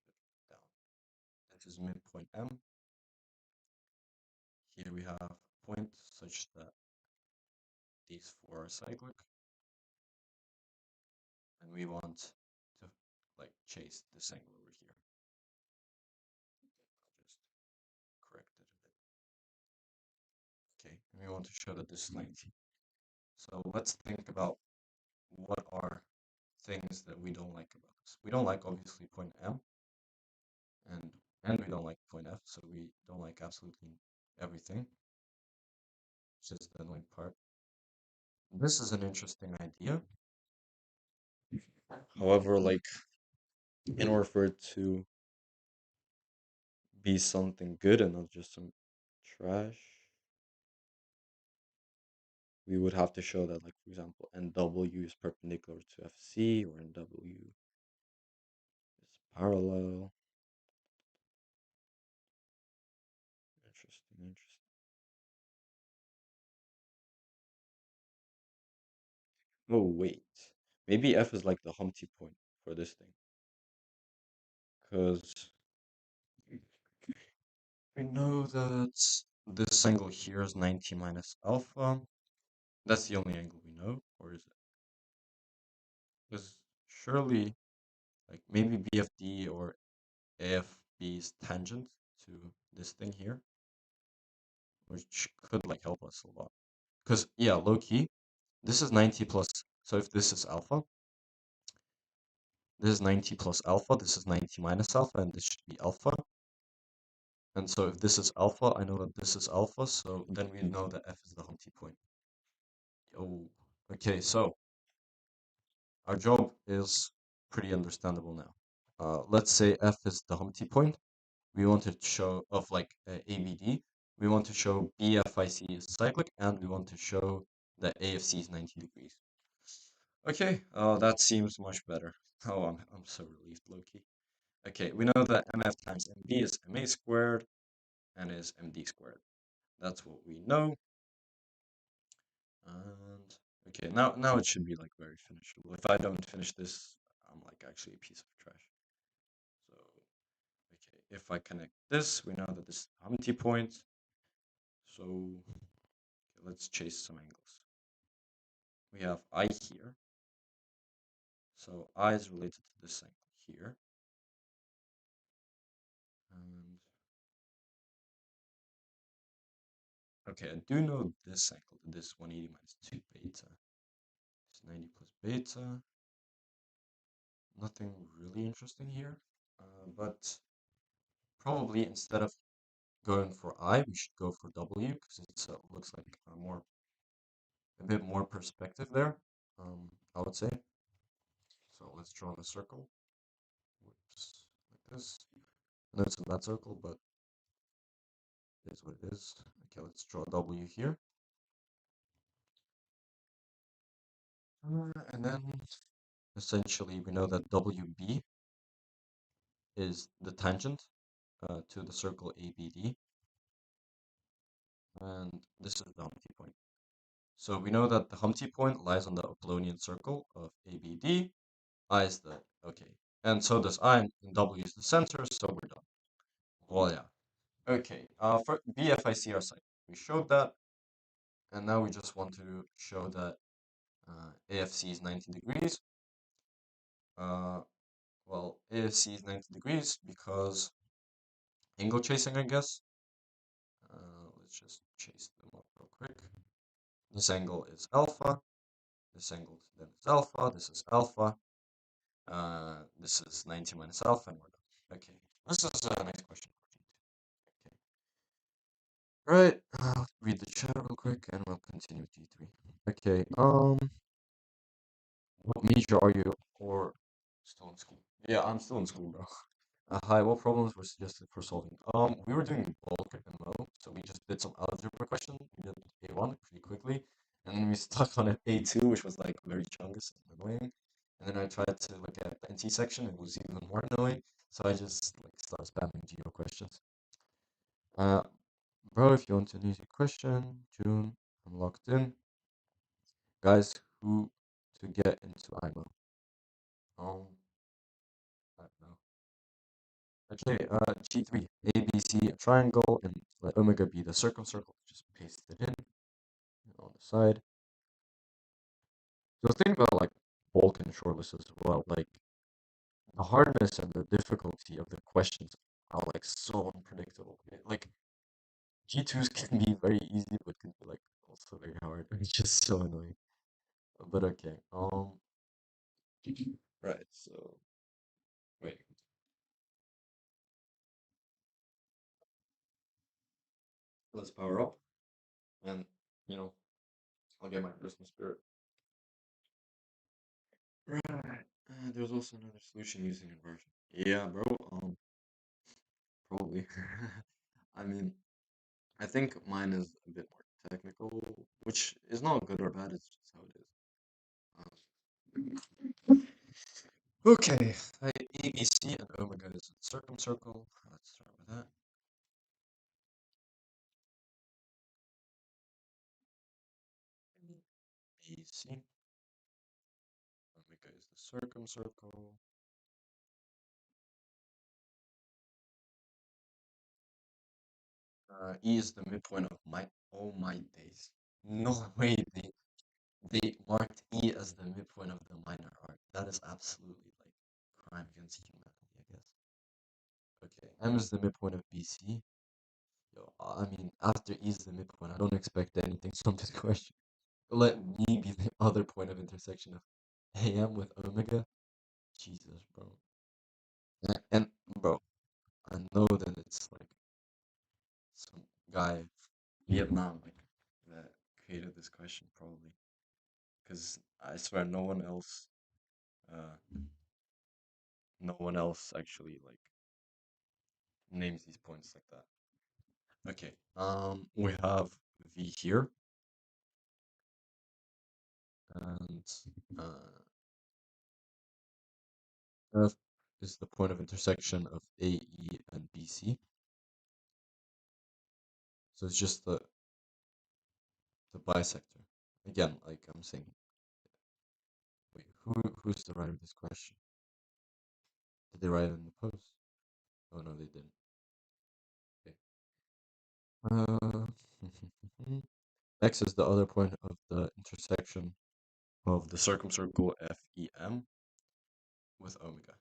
S1: So move it down. This is midpoint M. Here we have points such that these four are cyclic. And we want to like chase this angle over here. I'll just correct it a bit. Okay, and we want to show that this is 90. So let's think about what are things that we don't like about this. We don't like obviously point M, and we don't like point F, so we don't like absolutely everything, which is the annoying part. This is an interesting idea. However, like in order for it to be something good and not just some trash, we would have to show that, like, for example, NW is perpendicular to FC or NW is parallel. Interesting, interesting. Oh, wait. Maybe F is like the Humpty point for this thing. Because we know that this angle here is 90 minus alpha. That's the only angle we know, or is it? Because surely, like, maybe BFD or AFB's tangent to this thing here, which could like help us a lot. Because yeah, low key, this is 90 plus. So if this is alpha, this is 90 plus alpha, this is 90 minus alpha, and this should be alpha. And so if this is alpha, I know that this is alpha, so then we know that F is the Humpty point. Oh, okay, so our job is pretty understandable now. Let's say F is the Humpty point. We want to show of like ABD. We want to show BFIC is cyclic, and we want to show that AFC is 90 degrees. Okay, that seems much better. Oh, I'm so relieved, Loki. Okay, we know that MF times MB is MA squared and is MD squared. That's what we know. And okay, now it should be like very finishable. If I don't finish this, I'm like actually a piece of trash. So okay, if I connect this, we know that this is Humpty point. So okay, let's chase some angles. We have I here. So I is related to this angle here. And okay, I do know this angle, this 180 minus 2 beta. It's 90 plus beta. Nothing really interesting here. But probably instead of going for I, we should go for W because it looks like a bit more perspective there. I would say. So let's draw the circle. Whoops, like this. I know it's in that circle, but it is what it is. Okay, let's draw W here. And then essentially we know that WB is the tangent to the circle ABD, and this is the Humpty point. So we know that the Humpty point lies on the Apollonian circle of ABD. I is the, okay, and so does I, and W is the center, so we're done. Voila. Okay, for BFIC site, we showed that, and now we just want to show that AFC is 90 degrees. Uh, well, AFC is 90 degrees because angle chasing, I guess. Let's just chase them up real quick. This angle is alpha. This angle then is alpha. This is alpha. This is 90 minus alpha, and we're done. Okay, this is a nice question. Okay, right. Read the chat real quick, and we'll continue with D3. Okay. What major are you, or still in school? Yeah, I'm still in school, bro. Hi, what problems were suggested for solving? We were doing bulk and low, so we just did some algebra question. We did A1 pretty quickly, and then we stuck on A2, which was like very chungus and annoying. And then I tried to look at the NT section, it was even more annoying. So I just like started spamming geo questions. Uh, bro, if you want an easy question, June, I'm locked in. Guys, who to get into IMO? I don't know. Okay, G3, ABC, a triangle, and let omega be the circle. Just paste it in on the side. So think about like bulk and shortlist as well. Like the hardness and the difficulty of the questions are like so unpredictable. Like G2s can be very easy, but can be like also very hard. It's just so annoying. But okay, Right, so wait. Let's power up and you know, I'll get my Christmas spirit. Right. There's also another solution using inversion. Yeah, bro. Probably. I mean, I think mine is a bit more technical, which is not good or bad. It's just how it is. Okay, ABC and omega is a circumcircle. Let's start with that. BC. Omega is the circumcircle. E is the midpoint of my. Oh my days. No way they marked E as the midpoint of the minor arc. That is absolutely like crime against humanity, I guess. Okay, M is the midpoint of BC. Yo, I mean, after E is the midpoint, I don't expect anything from this question. Let me be the other point of intersection of AM with omega. Jesus, bro. And bro, I know that it's like some guy Vietnam like that created this question probably because I swear uh no one else actually like names these points like that. Okay, we have V here and uh F is the point of intersection of AE and BC. So it's just the bisector. Again, like I'm saying, wait, who's the writer of this question? Did they write it in the post? Oh no, they didn't. Okay. Uh, X is the other point of the intersection of the circumcircle FEM with omega.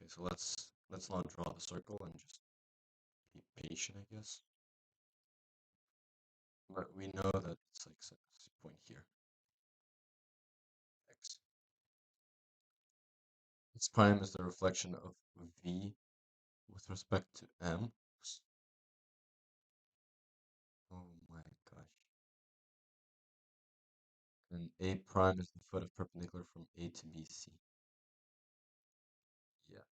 S1: Okay, so let's not draw the circle and just be patient, I guess. But we know that it's like a point here, X. Its prime is the reflection of V with respect to M. Oh my gosh. And A prime is the foot of perpendicular from A to BC. Yeah,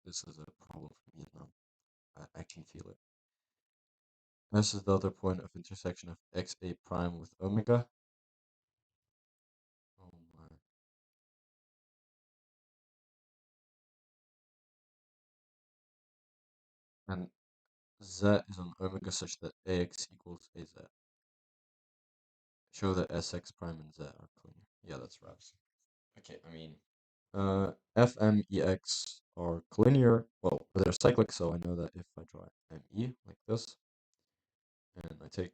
S1: this is a problem for Vietnam. I can feel it. S is the other point of intersection of XA prime with omega. Oh my. And Z is on omega such that AX equals AZ. Show that SX prime and Z are collinear. Yeah, that's right. Okay, I mean, FMEX are collinear. Well, they're cyclic, so I know that if I draw ME like this, and I take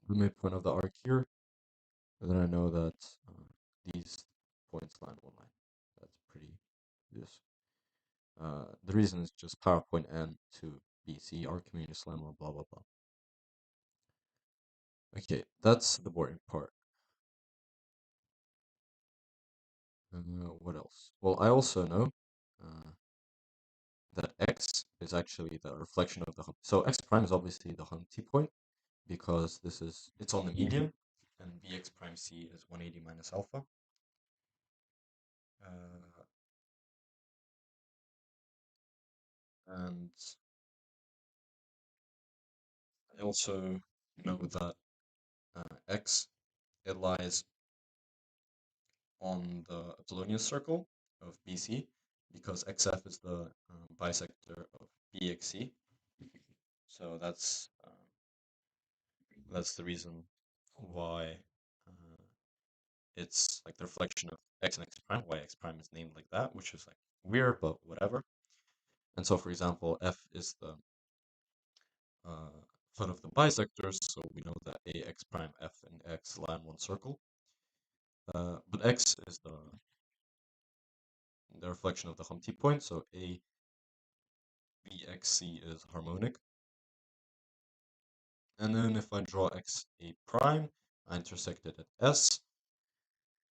S1: the midpoint of the arc here, then I know that these points line one line. That's pretty obvious. The reason is just PowerPoint N to BC, arc community line one, blah blah blah. Okay, that's the boring part. What else? Well, I also know uh, that x is actually the reflection of the hump. So x prime is obviously the Humpty point because it's on the median, and bx prime c is 180 minus alpha. Uh, and I also know that x it lies on the Apollonius circle of BC because XF is the bisector of BXC. So that's the reason why uh, it's like the reflection of x and x prime, why x prime is named like that, which is like weird, but whatever. And so, for example, F is the uh, foot of the bisectors, so we know that A, x prime, F, and x lie in one circle. But x is the reflection of the Humpty point, so A, B, x, C is harmonic. And then if I draw x, A prime, I intersect it at S,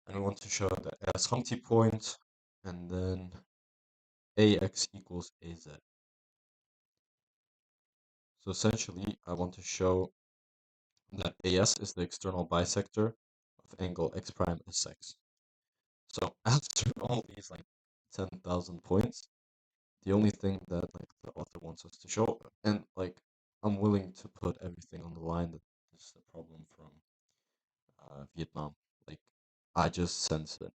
S1: And we want to show that as Humpty point, and then AX equals AZ. So essentially, I want to show that AS is the external bisector of angle x prime SX. So after all these like 10,000 points, the only thing that like the author wants us to show, and like I'm willing to put everything on the line that this is a problem from Vietnam. Like I just sense it.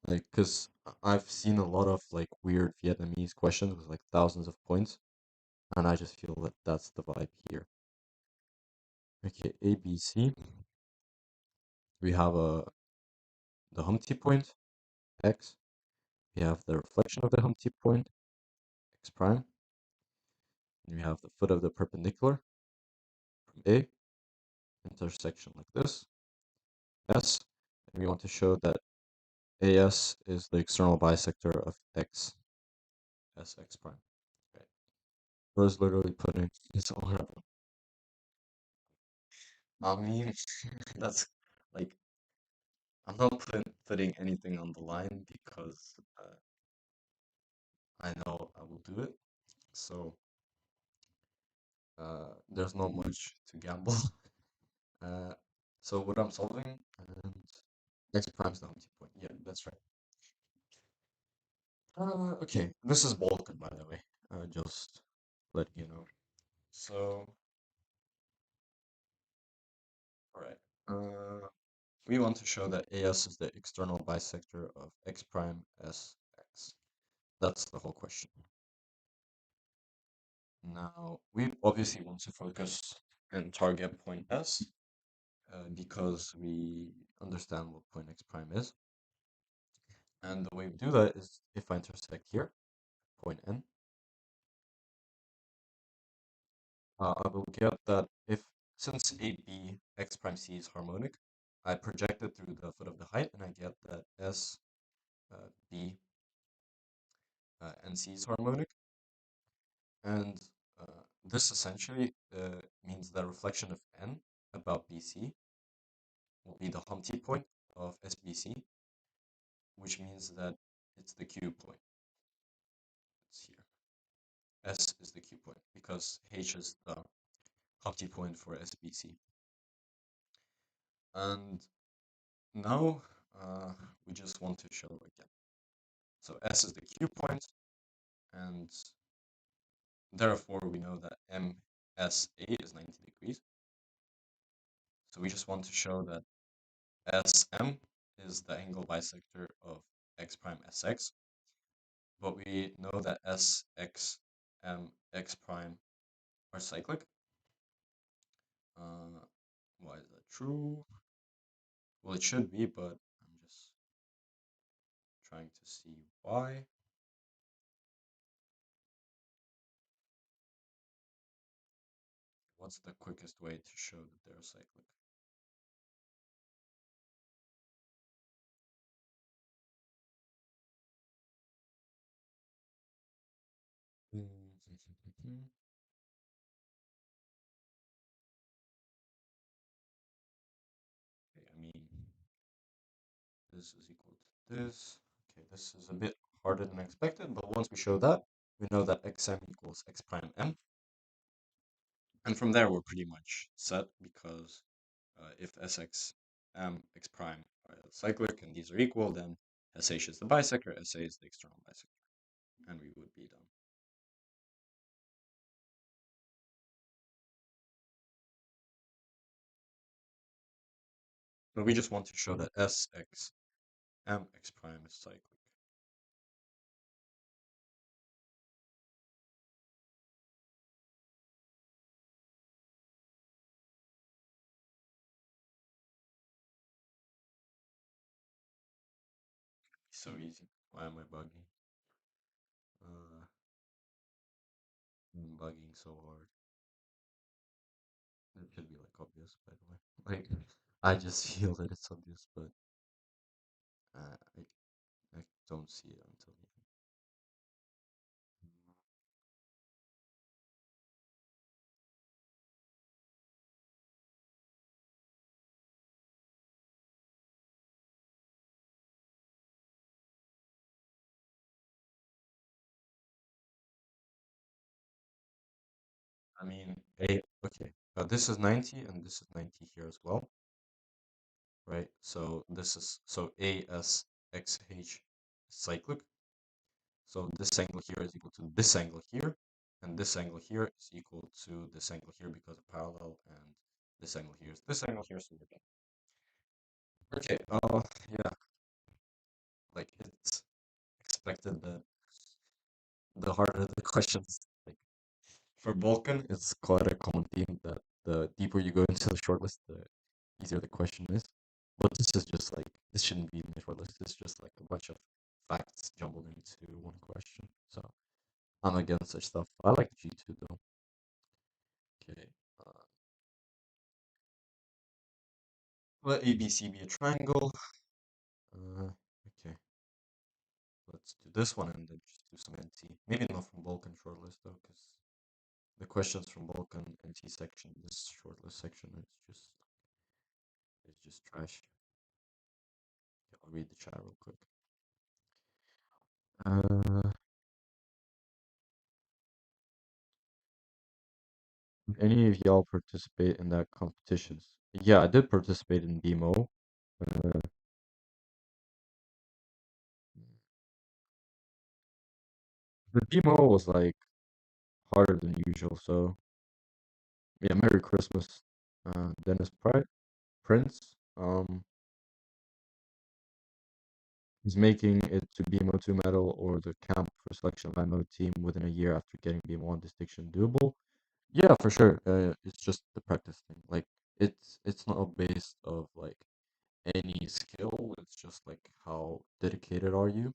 S1: Like, cause I've seen a lot of like weird Vietnamese questions with like thousands of points, and I just feel that that's the vibe here. Okay, A, B, C. We have the Humpty point, X. We have the reflection of the Humpty point, X prime. And we have the foot of the perpendicular from A, intersection like this, S. And we want to show that AS is the external bisector of X, SX prime. Okay. I was literally putting this all around. I mean, that's like, I'm not putting anything on the line because I know I will do it. So there's not much to gamble. Uh, so what I'm solving, and x prime's the empty point. Yeah, that's right. Okay, this is Balkan, by the way. Just let you know. So, all right. We want to show that AS is the external bisector of x prime SX. That's the whole question. Now, we obviously want to focus and target point S because we understand what point x prime is. And the way we do that is if I intersect here, point N, I will get that if, since AB x prime C is harmonic, I project it through the foot of the height and I get that S B and C is harmonic. And this essentially means the reflection of N about BC will be the Humpty point of SBC, which means that it's the Q point. It's here. S is the Q point because H is the Humpty point for SBC. And now we just want to show again. So S is the Q point, and therefore we know that MSA is 90 degrees. So we just want to show that SM is the angle bisector of x prime SX, but we know that SX and x prime are cyclic. Why is that true? Well, it should be, but I'm just trying to see why. What's the quickest way to show that they're cyclic? Okay, I mean, this is equal to this. Okay, this is a bit harder than expected, but once we show that, we know that xm equals x prime m. And from there, we're pretty much set because if Sx m x prime are cyclic and these are equal, then SH is the bisector, SA is the external bisector, and we would be done. So we just want to show that Sx m x prime is cyclic. So easy. Why am I bugging? I'm bugging so hard. It should be like obvious, by the way. Like I just feel that it's obvious, but I don't see it until the end. I mean, A, okay. This is 90 and this is 90 here as well, right? So this is, so ASXH cyclic. So this angle here is equal to this angle here, and this angle here is equal to this angle here because of parallel, and this angle here is this angle here, so we're done. Okay, yeah, like it's expected that the harder the questions, like for Balkan, it's quite a common theme that the deeper you go into the shortlist, the easier the question is. But this is just like, this shouldn't be in the shortlist. It's just like a bunch of facts jumbled into one question. So I'm against such stuff. I like G2 though. Okay. Uh, Let ABC be a triangle. Okay. Let's do this one and then just do some NT. Maybe not from Balkan shortlist though, because the questions from Balkan NT section, this shortlist section is just trash. Okay, I'll read the chat real quick. Uh, did any of y'all participate in that competitions? Yeah, I did participate in BMO. Uh, the BMO was like harder than usual, so yeah, Merry Christmas, Dennis Prince. He's making it to BMO2 medal or the camp for selection of IMO team within a year after getting BMO1 distinction doable. Yeah, for sure. It's just the practice thing. Like it's not based of like any skill. It's just like how dedicated are you.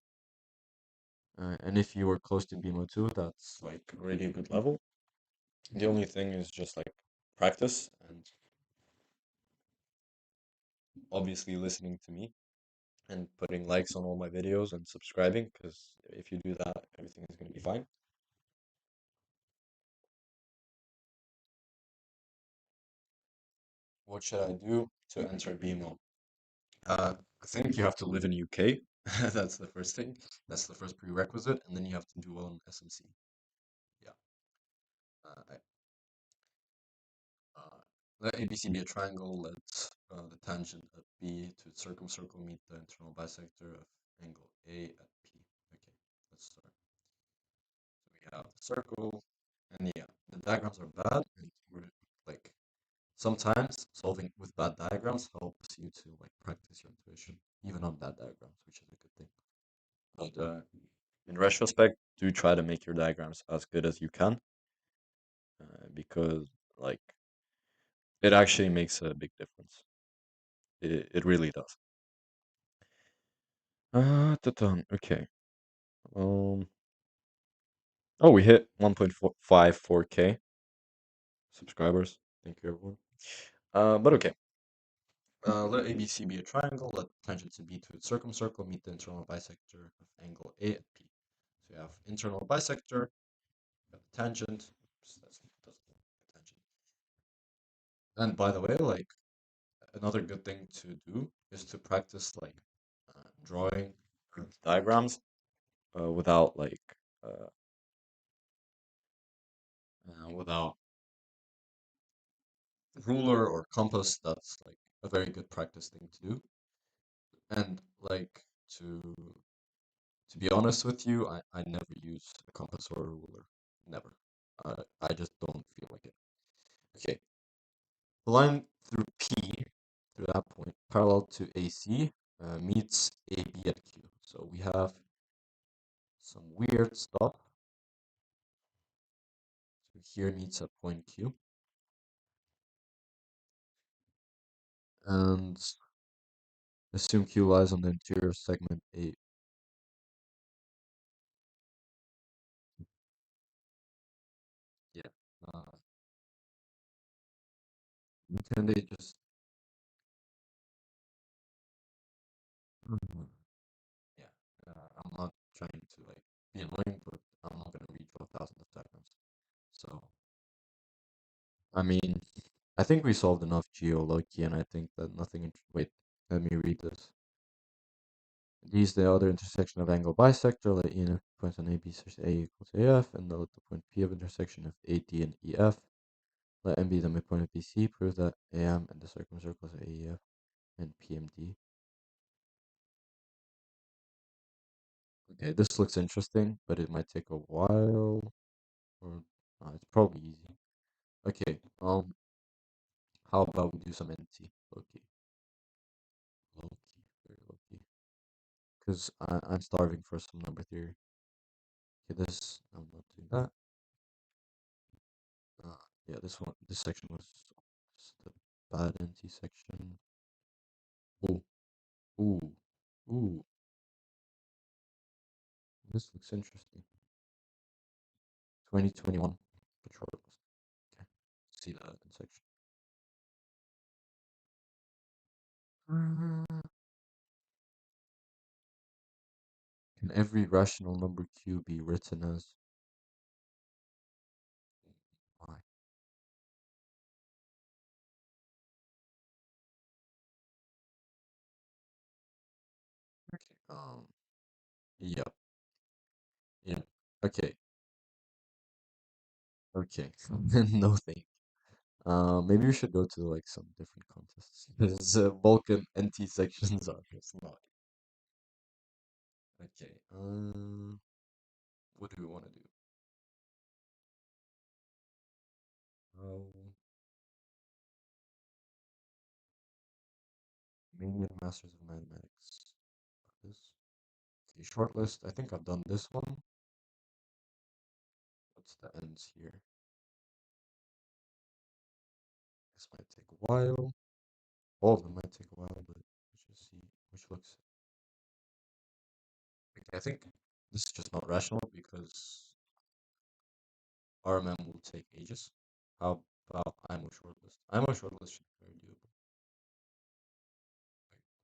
S1: And if you are close to BMO2, that's like already a good level. The only thing is just like practice and obviously listening to me and putting likes on all my videos and subscribing, because if you do that, everything is going to be fine. What should I do to enter BMO? I think you have to live in UK. That's the first thing. That's the first prerequisite, and then you have to do well in SMC. Yeah. Uh, Let ABC be a triangle. Let the tangent at B to its circumcircle meet the internal bisector of angle A at P. Okay, let's start. So we have the circle, and yeah, the diagrams are bad, and we're like sometimes solving with bad diagrams helps you to like practice your intuition, even on bad diagrams, which is a good thing. But in retrospect, do try to make your diagrams as good as you can, because like it actually makes a big difference. It really does. Okay. Um. Oh, we hit 1.54K subscribers. Thank you, everyone. But okay. Let ABC be a triangle. Let tangent to B to its circumcircle meet the internal bisector of angle A at P. So you have internal bisector, you have tangent. So that's the tangent. And by the way, like another good thing to do is to practice like drawing diagrams without like uh, without ruler or compass. That's like a very good practice thing to do. And like to to be honest with you, I never use a compass or a ruler. Never. I just don't feel like it. Okay. The line through P, through that point, parallel to AC, meets AB at Q. So we have some weird stuff. So here meets at point Q. And assume Q lies on the interior segment A. Yeah. Uh, can they just... Mhm. Yeah. I'm not trying to like be annoying, but I'm not gonna read 12,000 of diagrams. So I mean, I think we solved enough geology, and I think that nothing. Wait, let me read this. D is the other intersection of angle bisector. Let E and F points on AB such that A equals AF, and let the point P of intersection of AD and EF
S2: Let M be the midpoint of BC. Prove that AM and the circumcircles of AEF and PMD. Okay, this looks interesting, but it might take a while. Or it's probably easy. Okay, how about we do some NT? Okay, low key, very low key. Because I'm starving for some number theory. Okay, I'm not doing that. Uh, yeah, this section was the bad NT section. Ooh, ooh, ooh, this looks interesting. 2021 patrol list. Okay, see that in section. Can every rational number q be written as I? Okay. Yep. Yep. Okay. Okay. No thank. Maybe we should go to like some different contests because Vulcan NT sections are just not. Okay. What do we want to do? Um, Mania Masters of Mathematics. This. Okay, shortlist. I think I've done this one. What's the ends here? This might take a while. All of them might take a while, but let's just see which looks. Okay, I think this is just not rational because RMM will take ages. How about IMO shortlist? IMO shortlist should be very doable.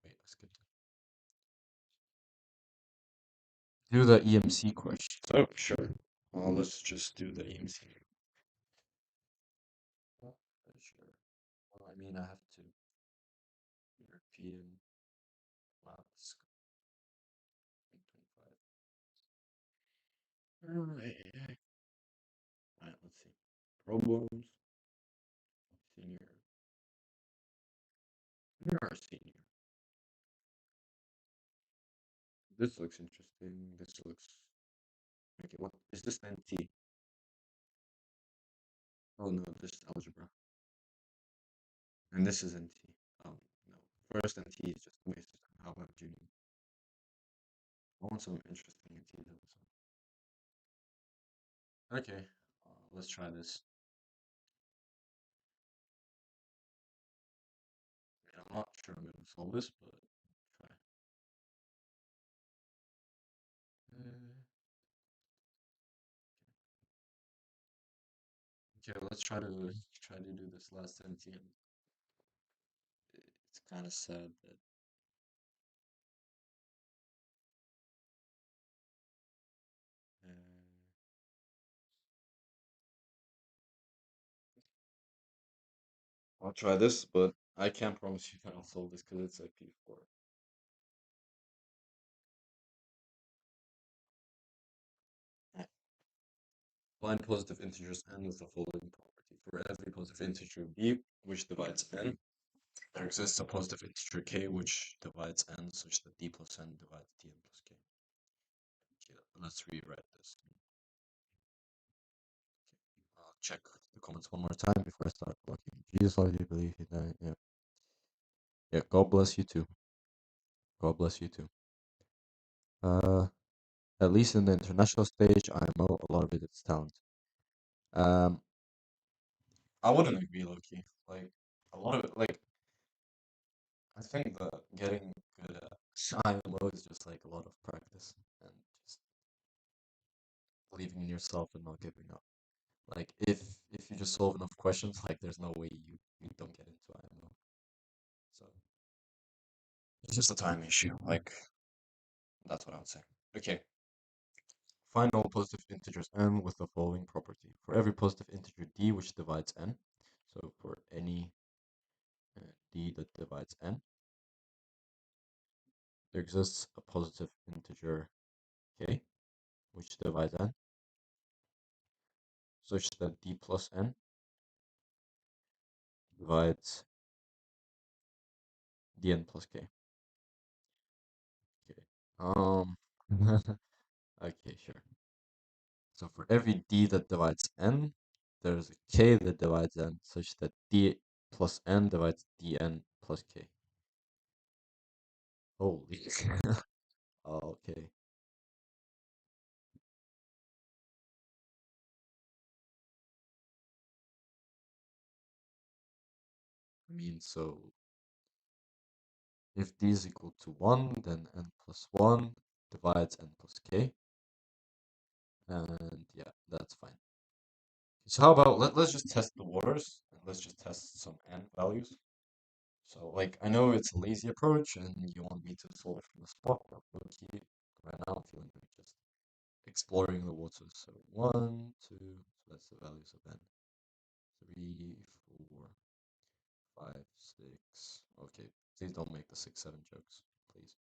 S2: Wait, let's get do the EMC questions. Oh, sure. Well, let's just do the EMC. Oh, sure. Well, I mean, I have to repeat them. Wow, this is 25. Alright, let's see. Problems. Senior. Senior or senior? This looks interesting. This looks. Okay, what is this NT? Oh no, this is algebra. And this is NT. Um, no. First NT is just waste of time. How about junior? I want some interesting NT though. So. Okay, let's try this. I'm not sure I'm gonna solve this, but try. Okay, let's try to do this last NT. And it's kind of sad that. Uh, I'll try this, but I can't promise you that I'll solve this because it's a P4. Find positive integers n with the following property. For every positive integer b which divides n, there exists a positive integer k which divides n such that d plus n divides dn plus k. Okay, let's rewrite this. I'll check the comments one more time before I start blocking. Jesus, Lord, you believe he died. Yeah. Yeah, God bless you too. God bless you too. Uh, at least in the international stage, I know a lot of it is talent. Um, I wouldn't agree, Loki. Like, a lot of it, like, I think that getting good at IMO is just like a lot of practice and just believing in yourself and not giving up. Like if you just solve enough questions, like there's no way you don't get into IMO. So it's just a time issue. Like that's what I would say. Okay. Find all positive integers n with the following property. For every positive integer d which divides n, so for any d that divides n, there exists a positive integer k which divides n such that d plus n divides dn plus k. Okay. Okay, sure. So for every d that divides n, there's a k that divides n, such that d plus n divides dn plus k. Holy. Okay. I mean, so if d is equal to 1, then n plus 1 divides n plus k. And yeah, that's fine. So how about let's just test the waters and let's just test some n values. So like I know it's a lazy approach and you want me to solve it from the spot, but low-key, right now I'm feeling like just exploring the waters. So 1, 2, so that's the values of n. 3, 4, 5, 6. Okay, please don't make the 6, 7 jokes, please.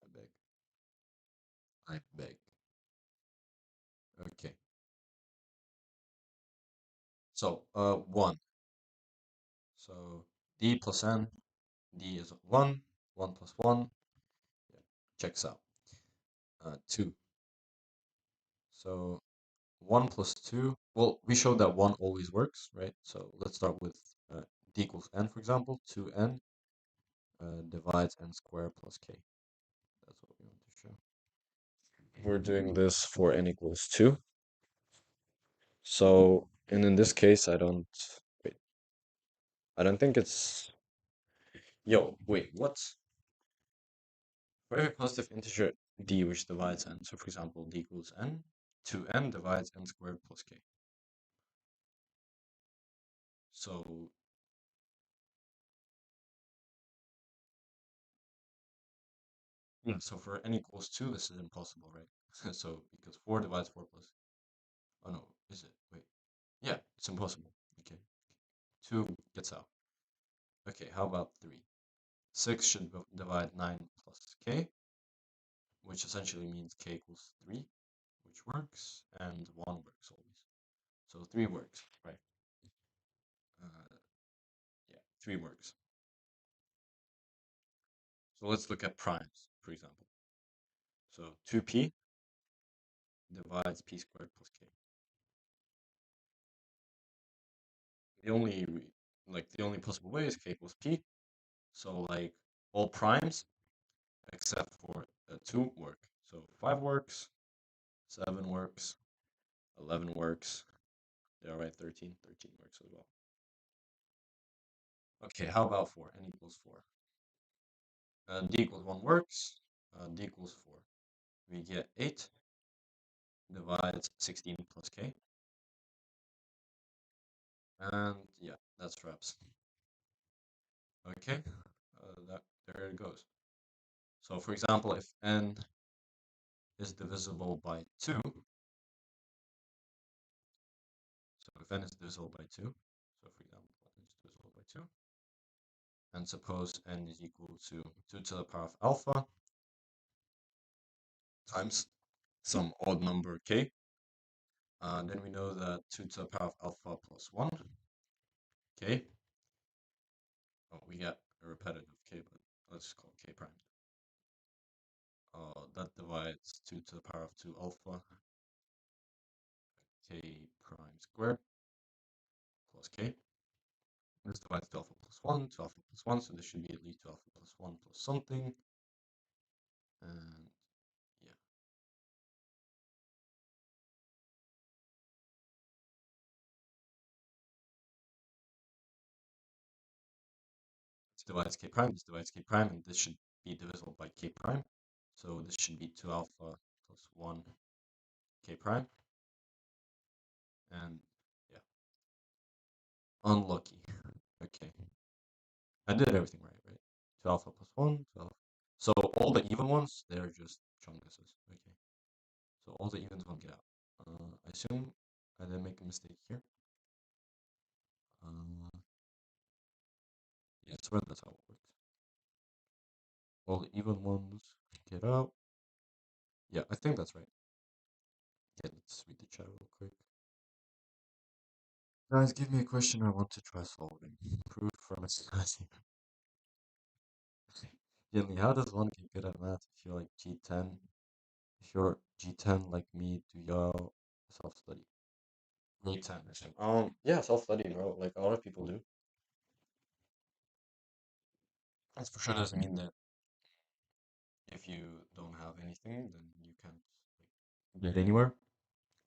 S2: I beg. I beg. Okay. So 1. So d plus n, d is 1, 1 plus 1, yeah, checks out. 2. So 1 plus 2, well, we showed that 1 always works, right? So let's start with d equals n, for example. 2n divides n squared plus k. That's what we want to show. We're doing this for n equals 2. So, and in this case, wait, I don't think it's, wait, what? For every positive integer d which divides n, so for example, d equals n, 2n divides n squared plus k. So, yeah, so for n equals 2, this is impossible, right? So, because 4 divides 4 plus, oh no, is it? Wait, yeah, it's impossible. Okay, 2 gets out. Okay, how about 3? 6 should divide 9 plus k, which essentially means k equals 3, which works, and 1 works always. So 3 works, right? Uh, yeah, 3 works. So let's look at primes, for example. So 2p divides p squared plus k. The only possible way is k equals p. So like all primes except for 2 work. So 5 works, 7 works, 11 works. Yeah, right, 13. 13 works as well. Okay, how about 4? N equals 4. D equals 1 works. D equals 4. We get 8 divides 16 plus k. And yeah, that's wraps. Okay, there it goes. So for example, if n is divisible by 2, so if n is divisible by 2, so for example, n is divisible by 2, and suppose n is equal to 2 to the power of alpha times some odd number k, then we know that 2 to the power of alpha plus 1, k, oh, we get a repetitive k, but let's call it k prime. That divides 2 to the power of 2 alpha, k prime squared plus k. This divides to alpha plus 1 to alpha plus 1, so this should be at least to alpha plus 1 plus something. And yeah. This divides k prime, this divides k prime, and this should be divisible by k prime. So this should be 2 alpha plus 1 k prime. And yeah. Unlucky. Okay. I did everything right? 2 alpha plus 1, 2 alpha. So all the even ones, they're just chunguses. Okay. So all the evens will get out. I assume I didn't make a mistake here. Yeah, I swear that's how it works. All the even ones get out. Yeah, I think that's right. Yeah, let's read the chat real quick. Guys, give me a question I want to try solving. Proof from its Jimmy, how does one get good at math if you're like G10? If you're G10 like me, do y'all self-study?
S1: Grade 10, I think. Yeah, self-study, bro. Like a lot of people do. That's for sure doesn't mean that if you don't have anything, then you can't like get anywhere.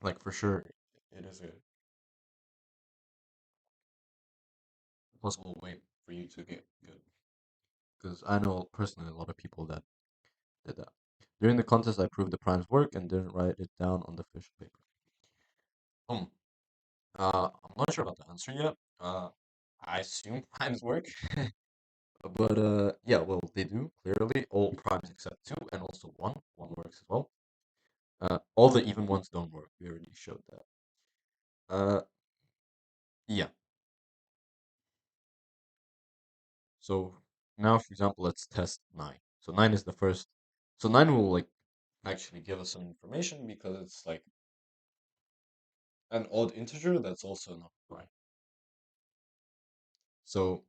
S1: Like for sure, it is a possible way for you to get good.
S2: Because I know personally a lot of people that did that. During the contest, I proved the primes work and didn't write it down on the official paper.
S1: Um, I'm not sure about the answer yet. I assume primes work, but yeah, well, they do clearly. All primes except two, and also one. One works as well. All the even ones don't work. We already showed that. Uh, yeah. So now, for example, let's test 9. So 9 is the first. So 9 will like actually give us some information because it's like an odd integer that's also not prime. So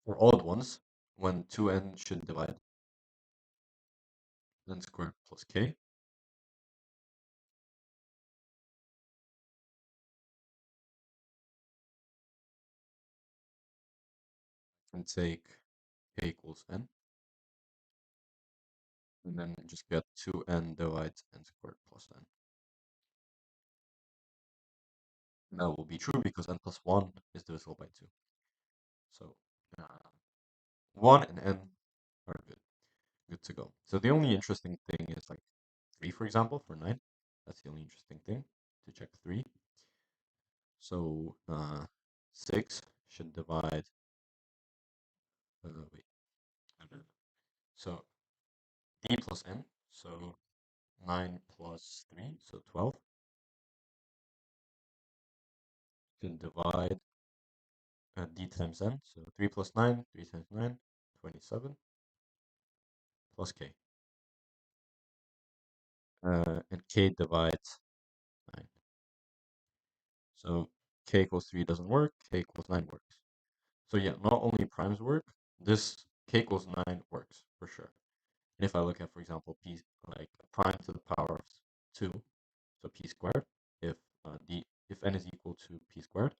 S1: for odd ones, when 2n should divide n squared plus k, and take k equals n, and then just get 2n divides n squared plus n. And that will be true because n plus 1 is divisible by 2. So 1 and n are good to go. So the only interesting thing is like 3, for example, for 9. That's the only interesting thing to check 3. So 6 should divide, wait, so d plus n, so 9 plus 3, so 12, should divide d times n, so 3 plus 9, 3 times 9, 27, plus k. And k divides 9. So k equals 3 doesn't work, k equals 9 works. So yeah, not only primes work, this k equals 9 works for sure. And if I look at, for example, p like prime to the power of 2, so p squared, if if n is equal to p squared,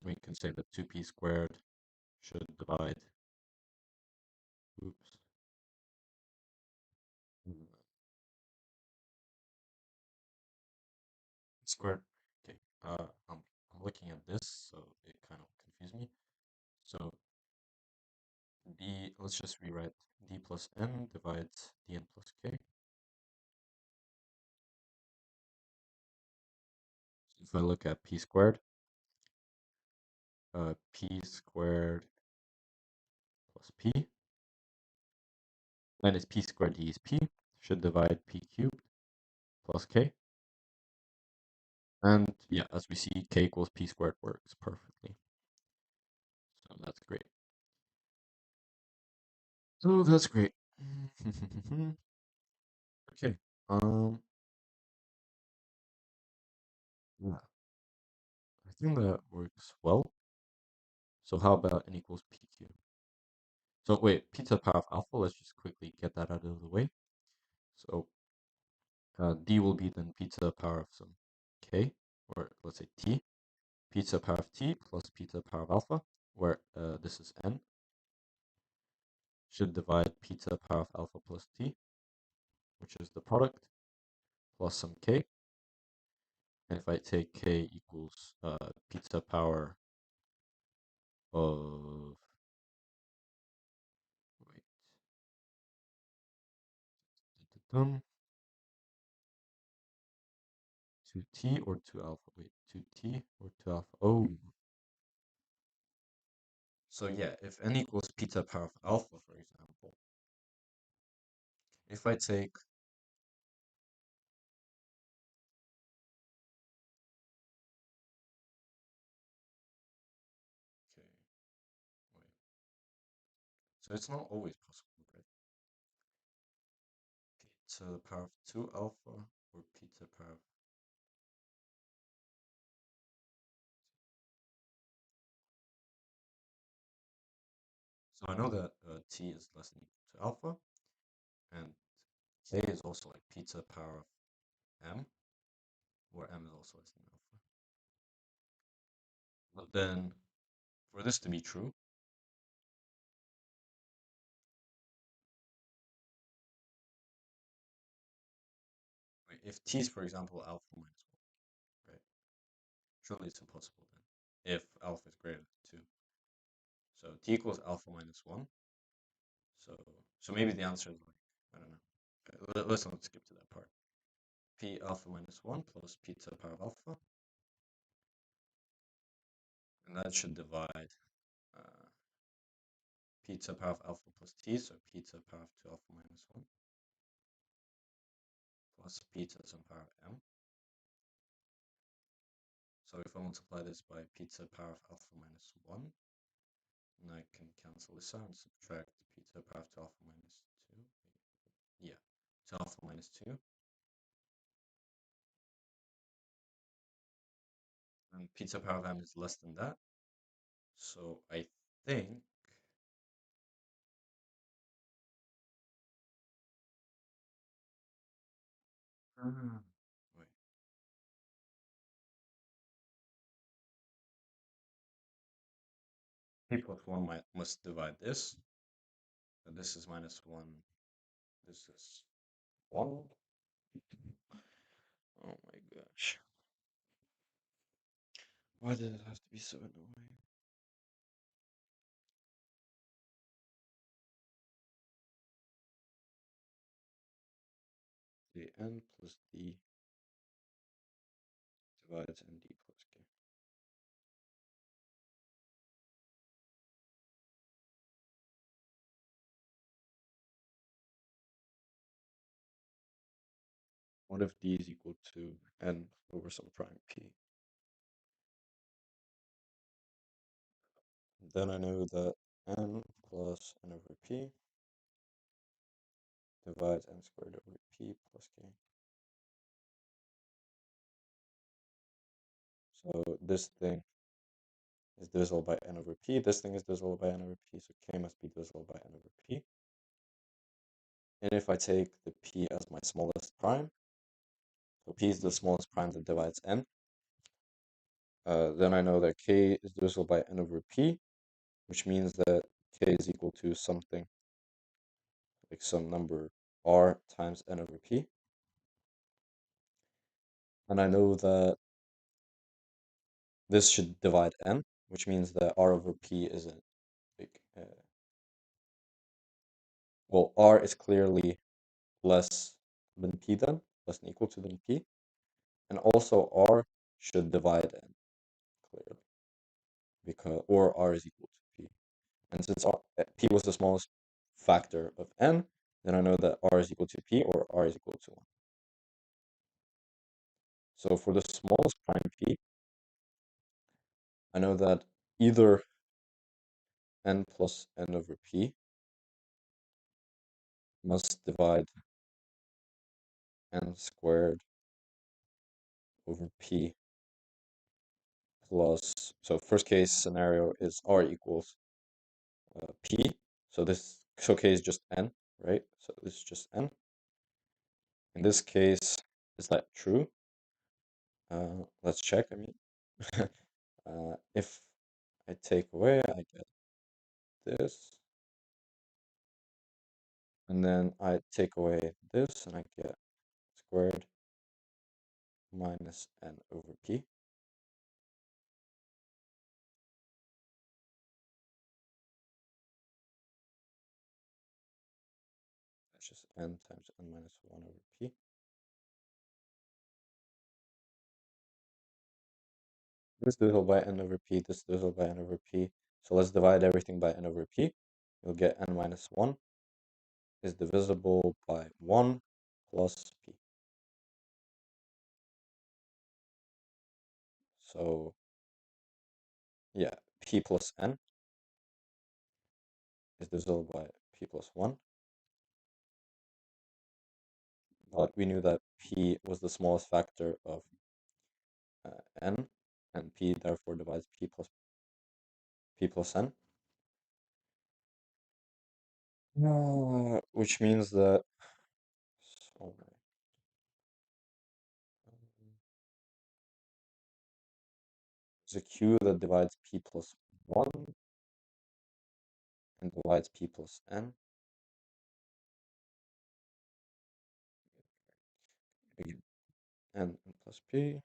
S1: we can say that 2p squared should divide, oops, squared. Okay, I'm looking at this, so it kind of confused me. So let's just rewrite d plus n divides dn plus k. If I look at p squared plus p, then it's p squared d is p, should divide p cubed plus k. And yeah, as we see, k equals p squared works perfectly. So that's great. So that's great. Okay. Yeah, I think that works well. So how about n equals p cubed? So wait, p to the power of alpha, let's just quickly get that out of the way. So d will be then p to the power of some k, or let's say t, p to the power of t plus p to the power of alpha, where this is n, should divide p to the power of alpha plus t, which is the product, plus some k. And if I take k equals p to the power of, wait, 2t or 2 alpha, wait, 2t or 2 alpha, oh. So yeah, if n equals p to the power of alpha, for example, if I take, okay, wait, so it's not always possible, right? Okay, to the power of 2 alpha,
S2: or p to the power of. So I know that t is less than equal to alpha, and k is also like p to the power of m, where m is also less than alpha. But then, for this to be true, right, if t is, for example, alpha minus 1, right? Surely it's impossible then, if alpha is greater than 2. So t equals alpha minus 1. So so maybe the answer is like, I don't know. Let's not skip to that part. P alpha minus 1 plus p to the power of alpha. And that should divide uh, p to the power of alpha plus t. So p to the power of 2 alpha minus 1 plus p to some power of m. So if I multiply this by p to the power of alpha minus 1, and I can cancel this out and subtract p to the power of 2 alpha minus 2. Yeah, 2 alpha minus 2. And p to the power of m is less than that. So I think wait, p plus 1 must divide this. And this is minus 1. This is 1. Oh my gosh. Why did it have to be so annoying? The n plus d divides nd plus k. What if d is equal to n over some prime p? Then I know that n plus n over p divides n squared over p plus k. So this thing is divisible by n over p. This thing is divisible by n over p, so k must be divisible by n over p. And if I take the p as my smallest prime, so p is the smallest prime that divides n, then I know that k is divisible by n over p, which means that k is equal to something like some number r times n over p. And I know that this should divide n, which means that r over p isn't like, well, r is clearly less than p then, less than equal to than p. And also r should divide n, clearly, because, or r is equal to p. And since p was the smallest factor of n, then I know that r is equal to p or r is equal to 1. So for the smallest prime p, I know that either n plus n over p must divide n squared over p plus, so first case scenario is r equals p. So k is just n, right? So this is just n. In this case, is that true? Let's check. I mean, if I take away, I get this. And then I take away this, and I get squared minus n over p. That's just n times n minus 1 over p. This divisible by n over p, this divisible by n over p. So let's divide everything by n over p. You'll get n minus 1 is divisible by 1 plus p. So yeah, p plus n is divisible by p plus 1 But we knew that p was the smallest factor of n, and p therefore divides p plus n, which means that so, there's a q that divides p plus 1 and divides p plus n. Again, n plus p.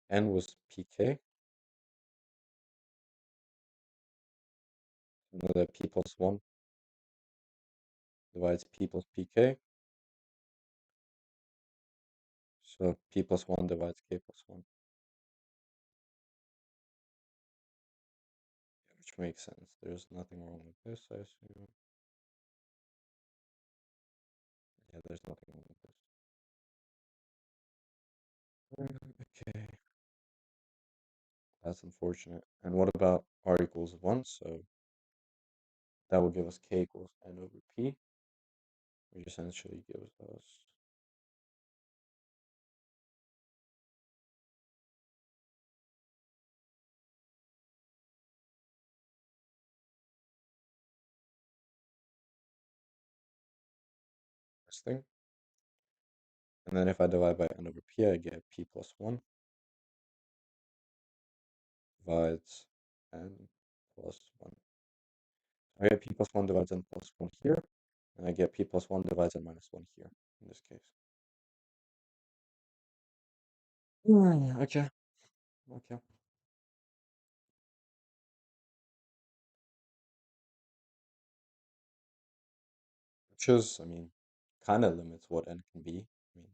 S2: N was pk. We know that p plus 1 divides p plus pk. So p plus 1 divides k plus 1, which makes sense. There's nothing wrong with this, I assume. Yeah, there's nothing wrong with this. Okay, that's unfortunate. And what about r equals 1? So that will give us k equals n over p, which essentially gives us this thing. And then if I divide by n over p, I get p plus 1 divides n plus 1. I get p plus 1 divides n plus 1 here, and I get p plus 1 divides n minus 1 here, in this case. Okay, okay. Which is, I mean, kind of limits what n can be. I mean,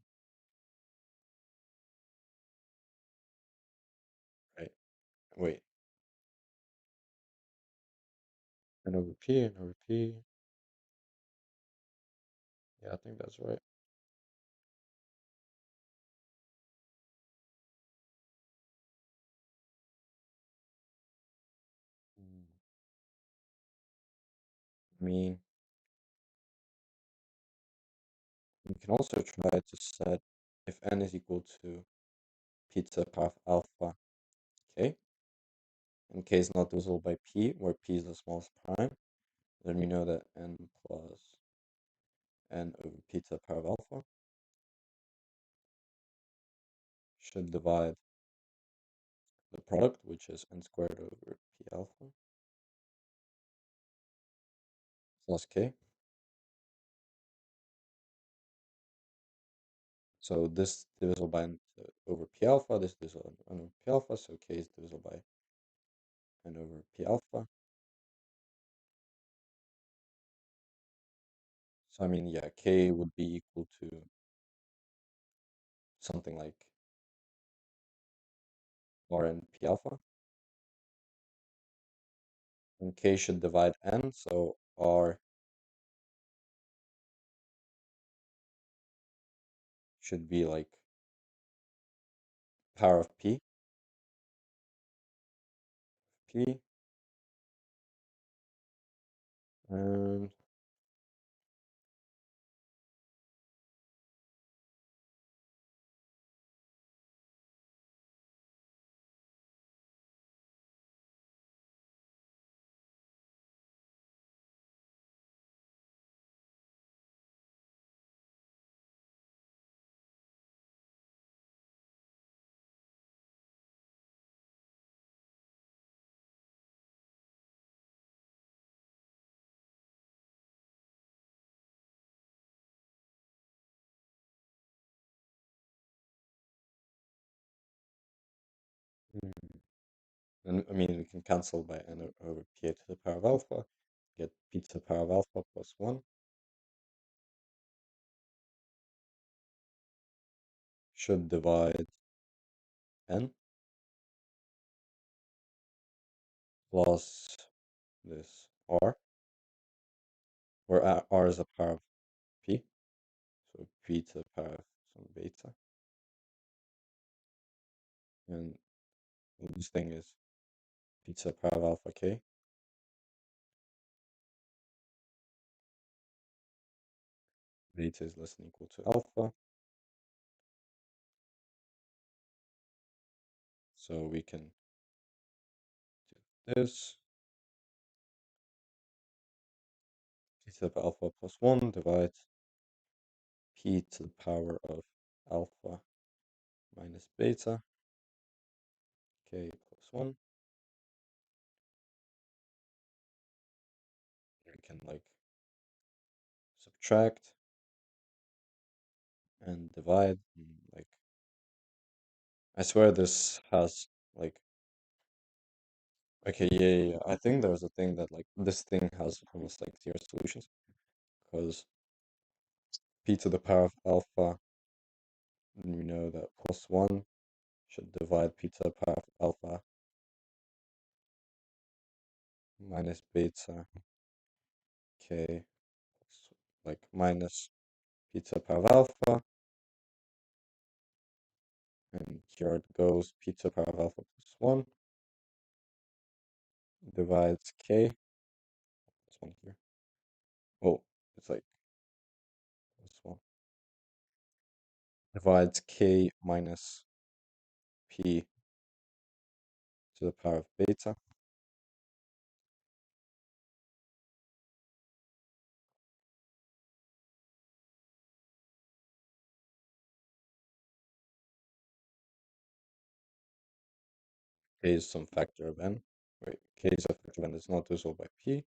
S2: right? Wait, n over p, n over p. Yeah, I think that's right. I mean, we can also try to set if n is equal to p to the power of alpha k, and k is not divisible by p, where p is the smallest prime, then we know that n plus n over p to the power of alpha should divide the product, which is n squared over p alpha plus k. So this divisible by n over p alpha, this divisible by n over p alpha, so k is divisible by n over p alpha. So I mean, yeah, k would be equal to something like Rn p alpha, and k should divide n, so r should be like power of p, and and I mean we can cancel by n over p to the power of alpha, get p to the power of alpha plus 1 should divide n plus this r, where r is the power of p, So p to the power of some beta. And this thing is p to the power of alpha k. Beta is less than or equal to alpha. So we can do this. P to the power alpha plus 1 divides p to the power of alpha minus beta k plus 1. We can like subtract and divide. And, like, I swear this has like, okay, yeah. I think there's a thing that like this thing has almost like zero solutions because p to the power of alpha, and we know that plus 1 should divide p to the power of alpha minus beta k plus, like minus p to the power of alpha, and here it goes p to the power of alpha plus 1 divides k plus 1 here. Oh, it's like plus 1 divides k minus p to the power of beta. K is some factor of n. Wait, k is a factor of n. It's not divisible by p.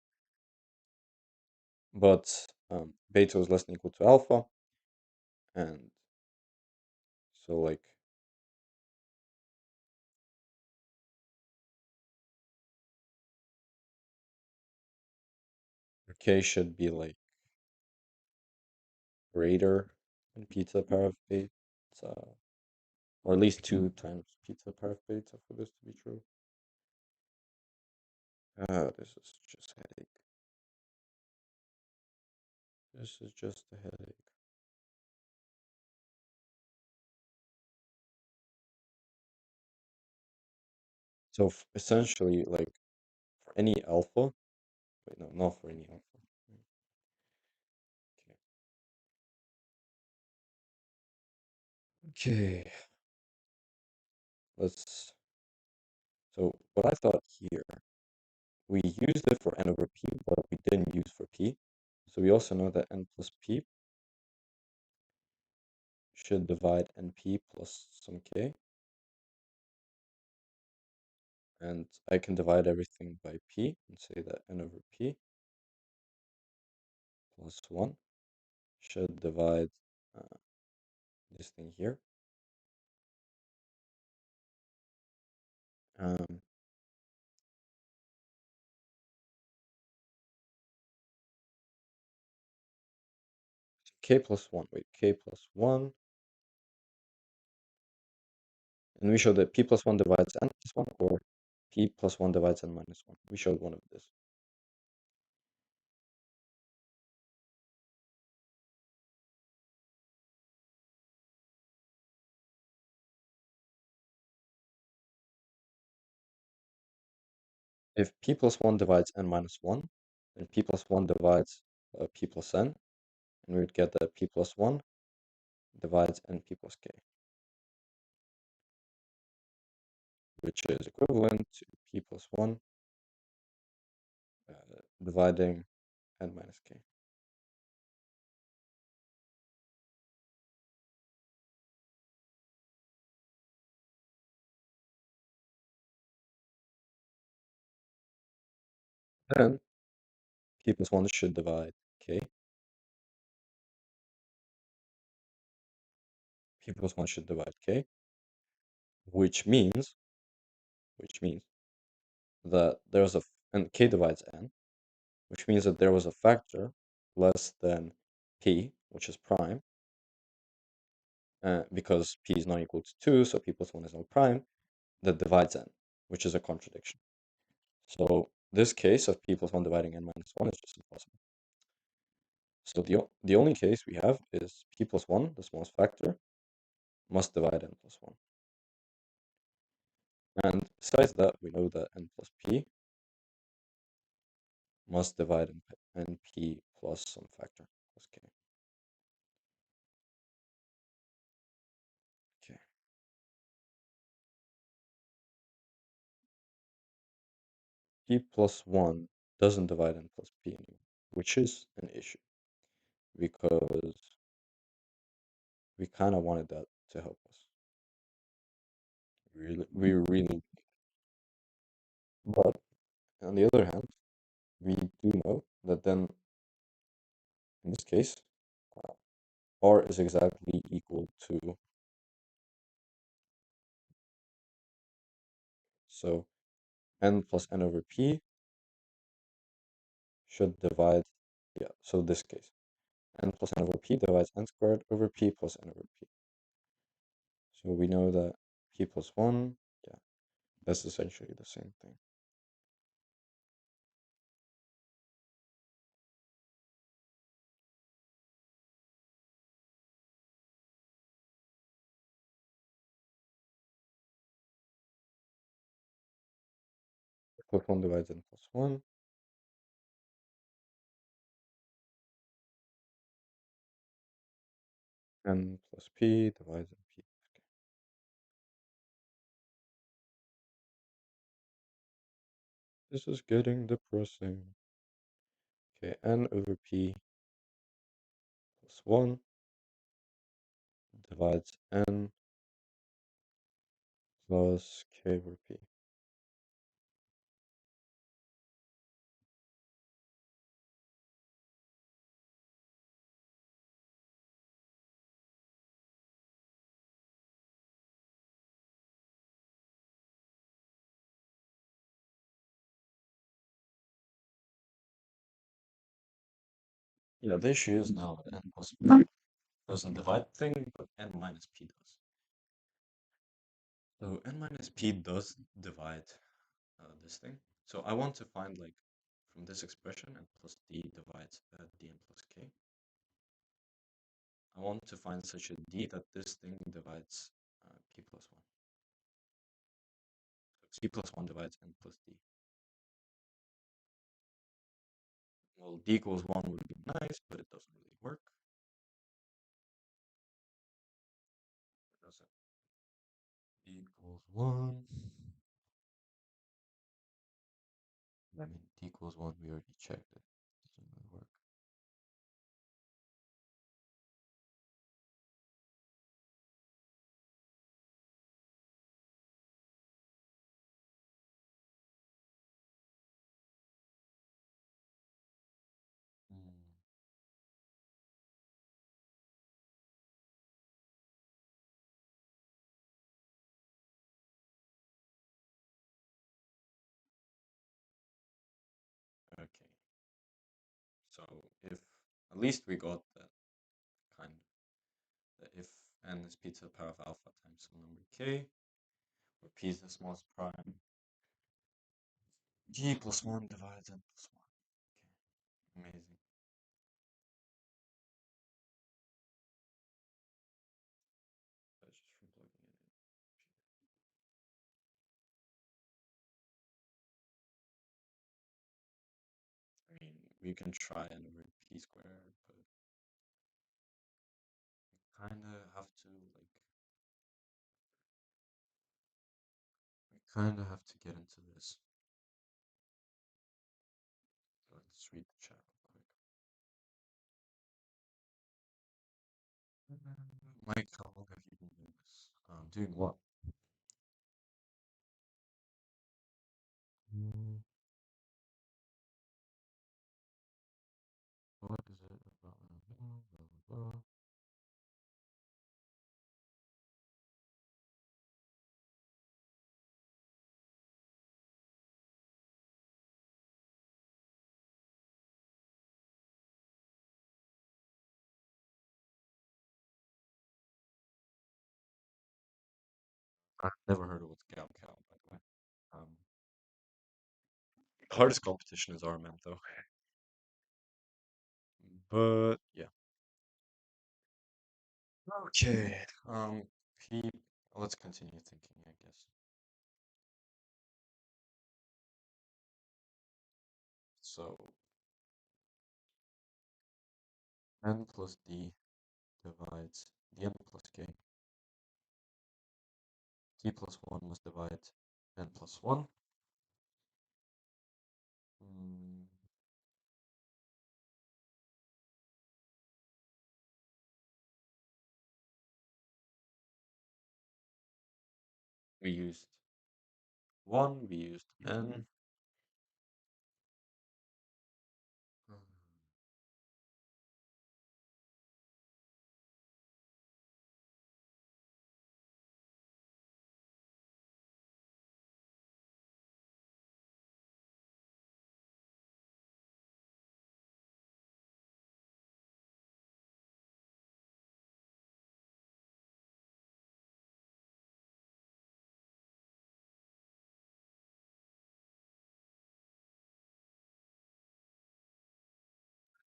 S2: But beta is less than or equal to alpha. And so like k should be like greater than p to the power of beta, or at least 2 times p to the power of beta for this to be true. This is just headache. This is just a headache. So essentially, like for any alpha, wait, no, not for any alpha. Okay. Let's. So what I thought here, we used it for n over p, but we didn't use for p. So we also know that n plus p should divide np plus some k. And I can divide everything by p and say that n over p plus 1 should divide this thing here. Um, k plus 1, wait, k plus 1. And we showed that p plus 1 divides n plus 1, or p plus 1 divides n minus 1. We showed one of this. If p plus 1 divides n minus 1, then p plus 1 divides p plus n, and we would get that p plus 1 divides np plus k, which is equivalent to p plus 1 dividing n minus k. Then p plus 1 should divide k. P plus 1 should divide k, which means that there's and k divides n, which means that there was a factor less than p, which is prime, because p is not equal to 2, so p plus 1 is not prime, that divides n, which is a contradiction. So this case of p plus 1 dividing n minus 1 is just impossible. So the only case we have is p plus 1, the smallest factor, must divide n plus 1. And besides that, we know that n plus p must divide np plus some factor plus k. Okay. P plus 1 doesn't divide n plus p anymore, which is an issue because we kind of wanted that to help us. We really, but on the other hand, we do know that then in this case, uh, r is exactly equal to, so n plus n over p should divide, yeah, so this case, n plus n over p divides n squared over p plus n over p. So we know that p plus 1, yeah, that's essentially the same thing. Plus 1 divides n plus 1. N plus p divides n p. Okay. This is getting depressing. Okay, n over p plus 1 divides n plus k over p.
S1: Yeah, the issue is now that n plus p doesn't divide thing, but n minus p does. So n minus p does divide this thing. So I want to find, like, from this expression, n plus d divides dn plus k. I want to find such a d that this thing divides p plus 1. So p plus 1 divides n plus d. Well, d equals 1 would be nice, but it doesn't really work. Does it? D equals 1. I mean, d equals 1, we already checked it. Doesn't really work. Hmm. Okay. So if at least we got that kind of, that if n is p to the power of alpha times some number k, where p is the smallest prime, g plus 1 divides n plus 1. Okay, amazing. That's just from plugging it in. I mean, we can try n over p squared, but we kind of have to, like, we kind of have to get into this. So let's read the chat real quick. Mike, how long have you been doing this? Doing what? Mm, what is it about? Blah, blah, blah. I've never heard of what's Gal Cow, by the way. Um, the hardest competition is RMM, though.
S2: But yeah.
S1: Okay. P. Let's continue thinking, I guess. So n plus d divides dn plus k. T plus 1 must divide n plus 1. Mm, we used 1, we used n. Mm,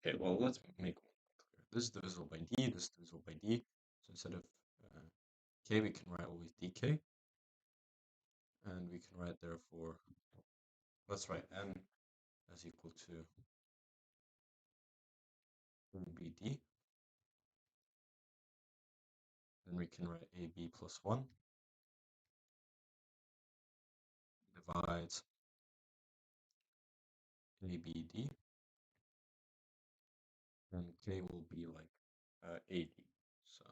S1: Okay, well, let's make one clear. This is divisible by d, this is divisible by d. So instead of uh, k, we can write always dk. And we can write, therefore, let's write n as equal to bd. Then we can write ab plus 1 divides abd. And k will be like 80. So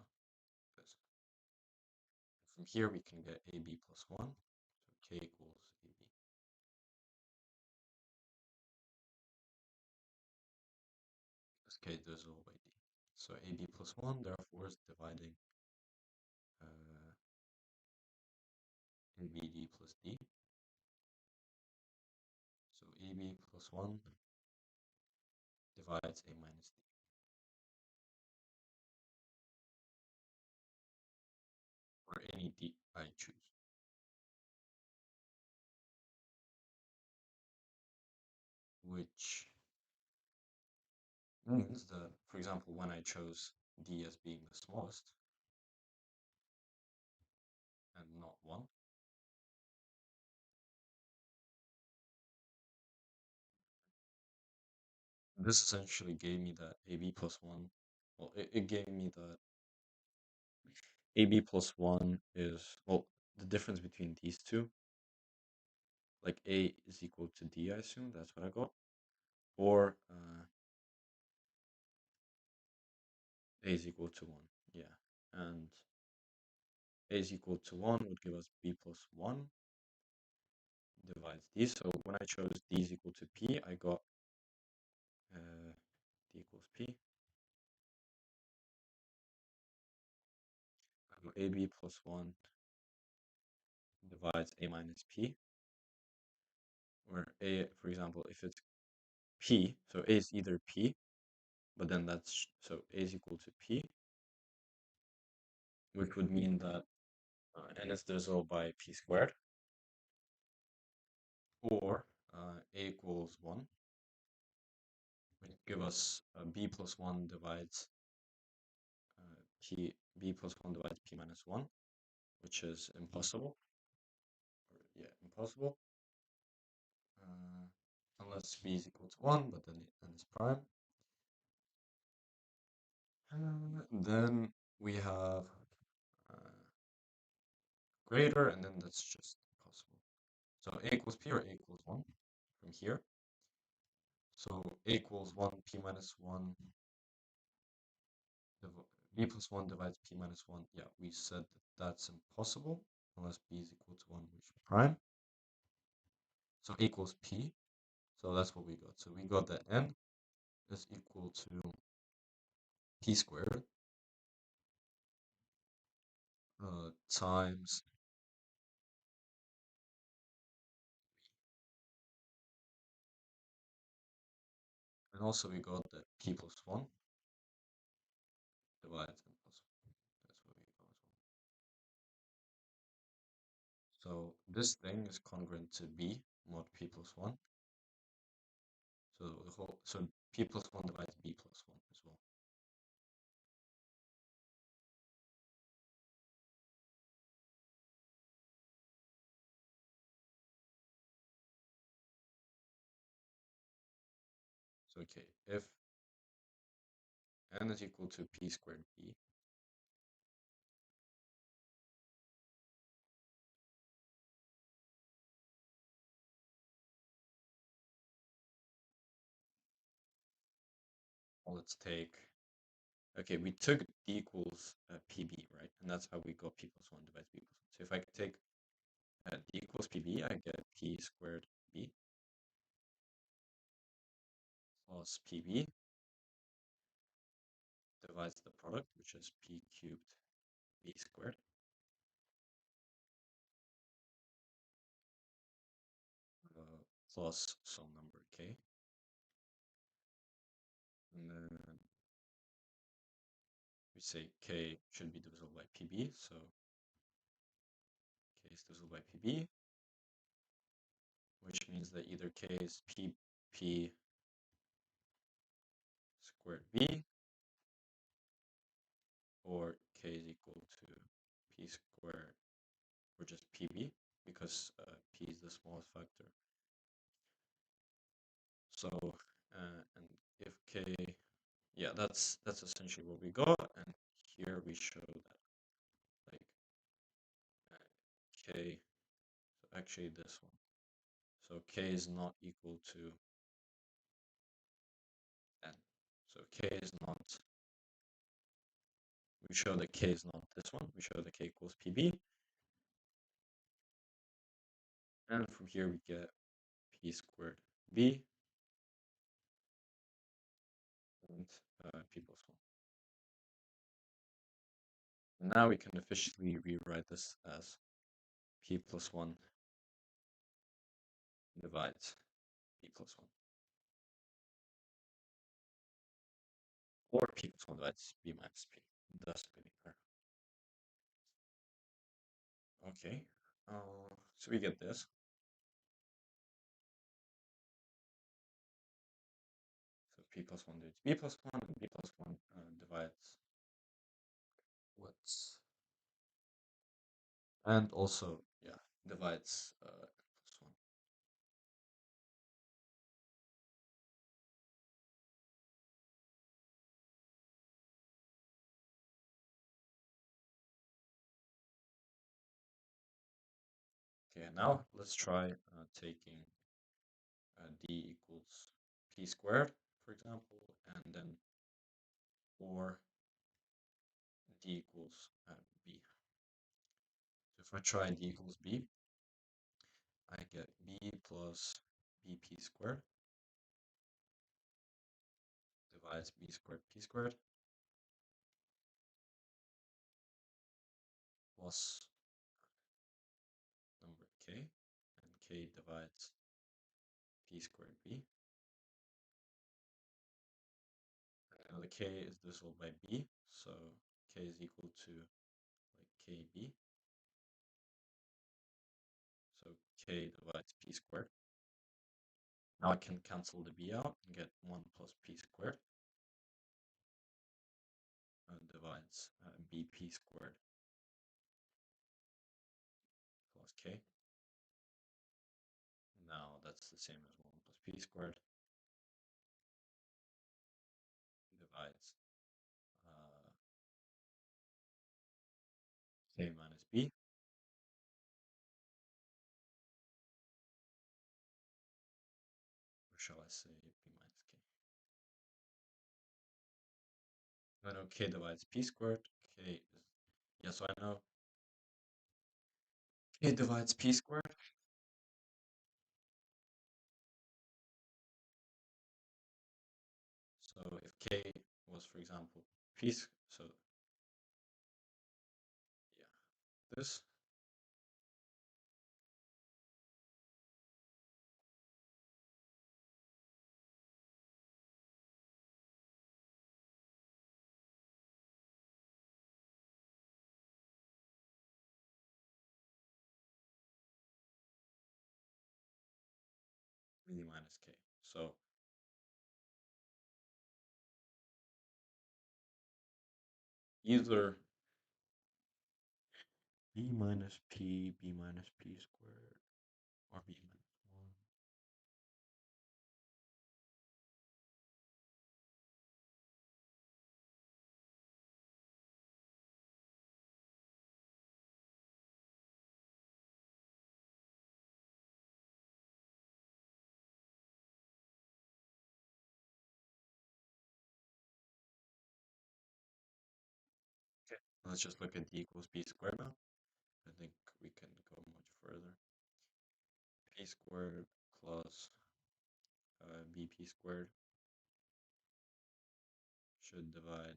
S1: this. From here, we can get ab plus 1. So k equals ab. This k divisible by d. So ab plus 1, therefore, is dividing abd plus d. So ab plus 1 divides a minus d. Or any d I choose. Which means that, for example, when I chose d as being the smallest and not 1, this essentially gave me that ab plus 1. Well, it gave me that ab plus 1 is, well, the difference between these two. Like a is equal to d, I assume. That's what I got. Or a is equal to 1. Yeah. And a is equal to 1 would give us b plus 1 divides d. So when I chose d is equal to p, I got d equals p. I got ab plus 1 divides a minus p. Where a, for example, if it's p, so a is either p, but then that's, so a is equal to p, which would mean that n is divisible by p squared, or a equals 1, which give us b plus 1 divides b plus 1 divides p minus 1, which is impossible. Or, yeah, impossible. Unless b is equal to 1, but then n is prime. Then we have greater, and then that's just impossible. So a equals p or a equals 1 from here. So a equals 1, p minus 1, b plus 1 divides p minus 1. Yeah, we said that that's impossible unless b is equal to 1, which is prime. So a equals p. So that's what we got. So we got that n is equal to p squared times, and also we got that p plus 1 divides n plus 1. That's what we got as well. So this thing is congruent to b mod p plus 1. So the whole, so P plus 1 divides B plus 1 as well. So, okay, if n is equal to p squared b, well, let's take, okay, we took d equals pb, right? And that's how we got p plus 1 divides b plus 1. So if I take d equals pb, I get p squared b plus pb divides the product, which is p cubed b squared, plus some number k. And then we say k should be divisible by pb, so k is divisible by pb, which means that either k is p squared b, or k is equal to p squared, or just pb, because p is the smallest factor. So, and if k, yeah, that's essentially what we got, and here we show that, like, k, so actually this one, so k is not equal to n. So k is not, we show that k is not this one, we show that k equals pb, and from here we get p squared b and p plus 1. Now we can officially rewrite this as p plus 1 divides b plus 1. Or p plus 1 divides b minus p, thus getting there. Okay, so we get this. So p plus 1 divides b plus 1, and b plus 1 divides what's, and also, yeah, divides plus 1. Okay, now let's try taking d equals p squared, for example, and then, or d equals b. So if I try d equals b, I get b plus bp squared divides b squared p squared plus number k, and k divides p squared b. Now the k is divisible by b, so k is equal to, like, kb. So k divides p squared. Now I can cancel the b out and get 1 plus p squared divides bp squared plus k. Now that's the same as 1 plus p squared divides k minus b, or shall I say b minus k? I know k divides p squared, k is, yeah, so I know k divides p squared. So if k was, for example, p, so yeah, this, b minus k. So either b minus p squared, or b minus 1. Okay, let's just look at d equals b squared now. I think we can go much further. P squared plus bp squared should divide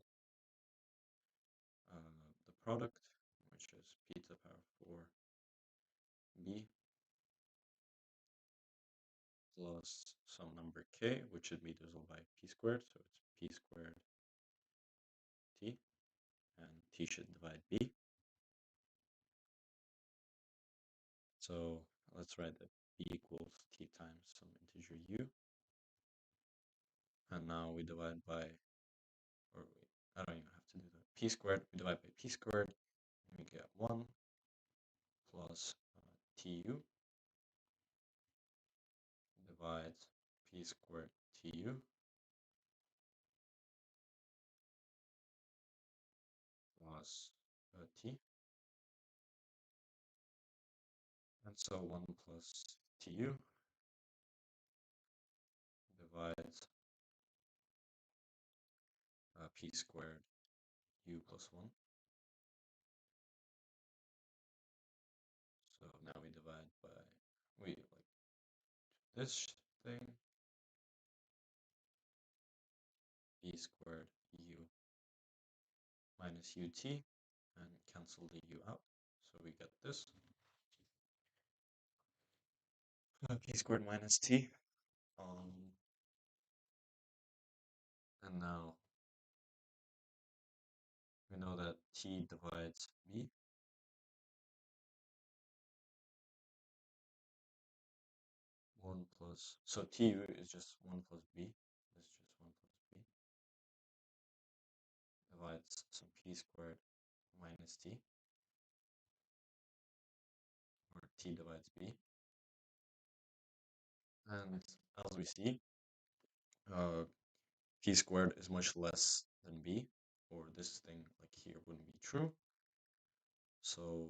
S1: the product, which is p to the power 4b plus some number k, which should be divisible by p squared, so it's p squared t, and t should divide b. So let's write that b equals t times some integer u, and now we divide by, or I don't even have to do that, p squared, we divide by p squared, and we get 1 plus tu divides p squared tu plus t, and so 1 plus tu divides p squared u plus 1. So now we divide by, we like this thing, b squared u minus ut, and cancel the u out. So we get this, p squared minus t. And now we know that t divides b. 1 plus, so tu is just 1 plus b. It's just 1 plus b. Divides some p squared minus t, or t divides b. And as we see, p squared is much less than b, or this thing like here wouldn't be true. So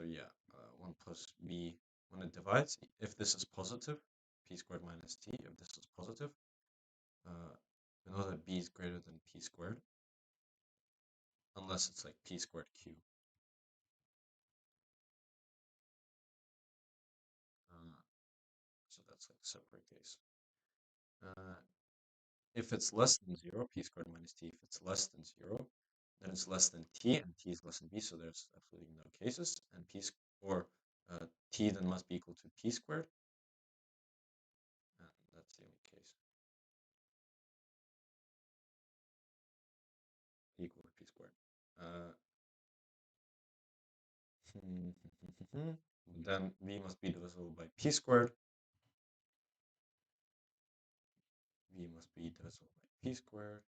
S1: yeah, 1 plus b, when it divides, if this is positive, p squared minus t, if this is positive, we know that b is greater than p squared, unless it's like p squared q. So that's like a separate case. If it's less than 0, p squared minus t, if it's less than 0, then it's less than t, and t is less than b, so there's absolutely no cases, and or t then must be equal to p squared, and that's the only case. Equal to p squared. Then v must be divisible by p squared. V must be divisible by p squared.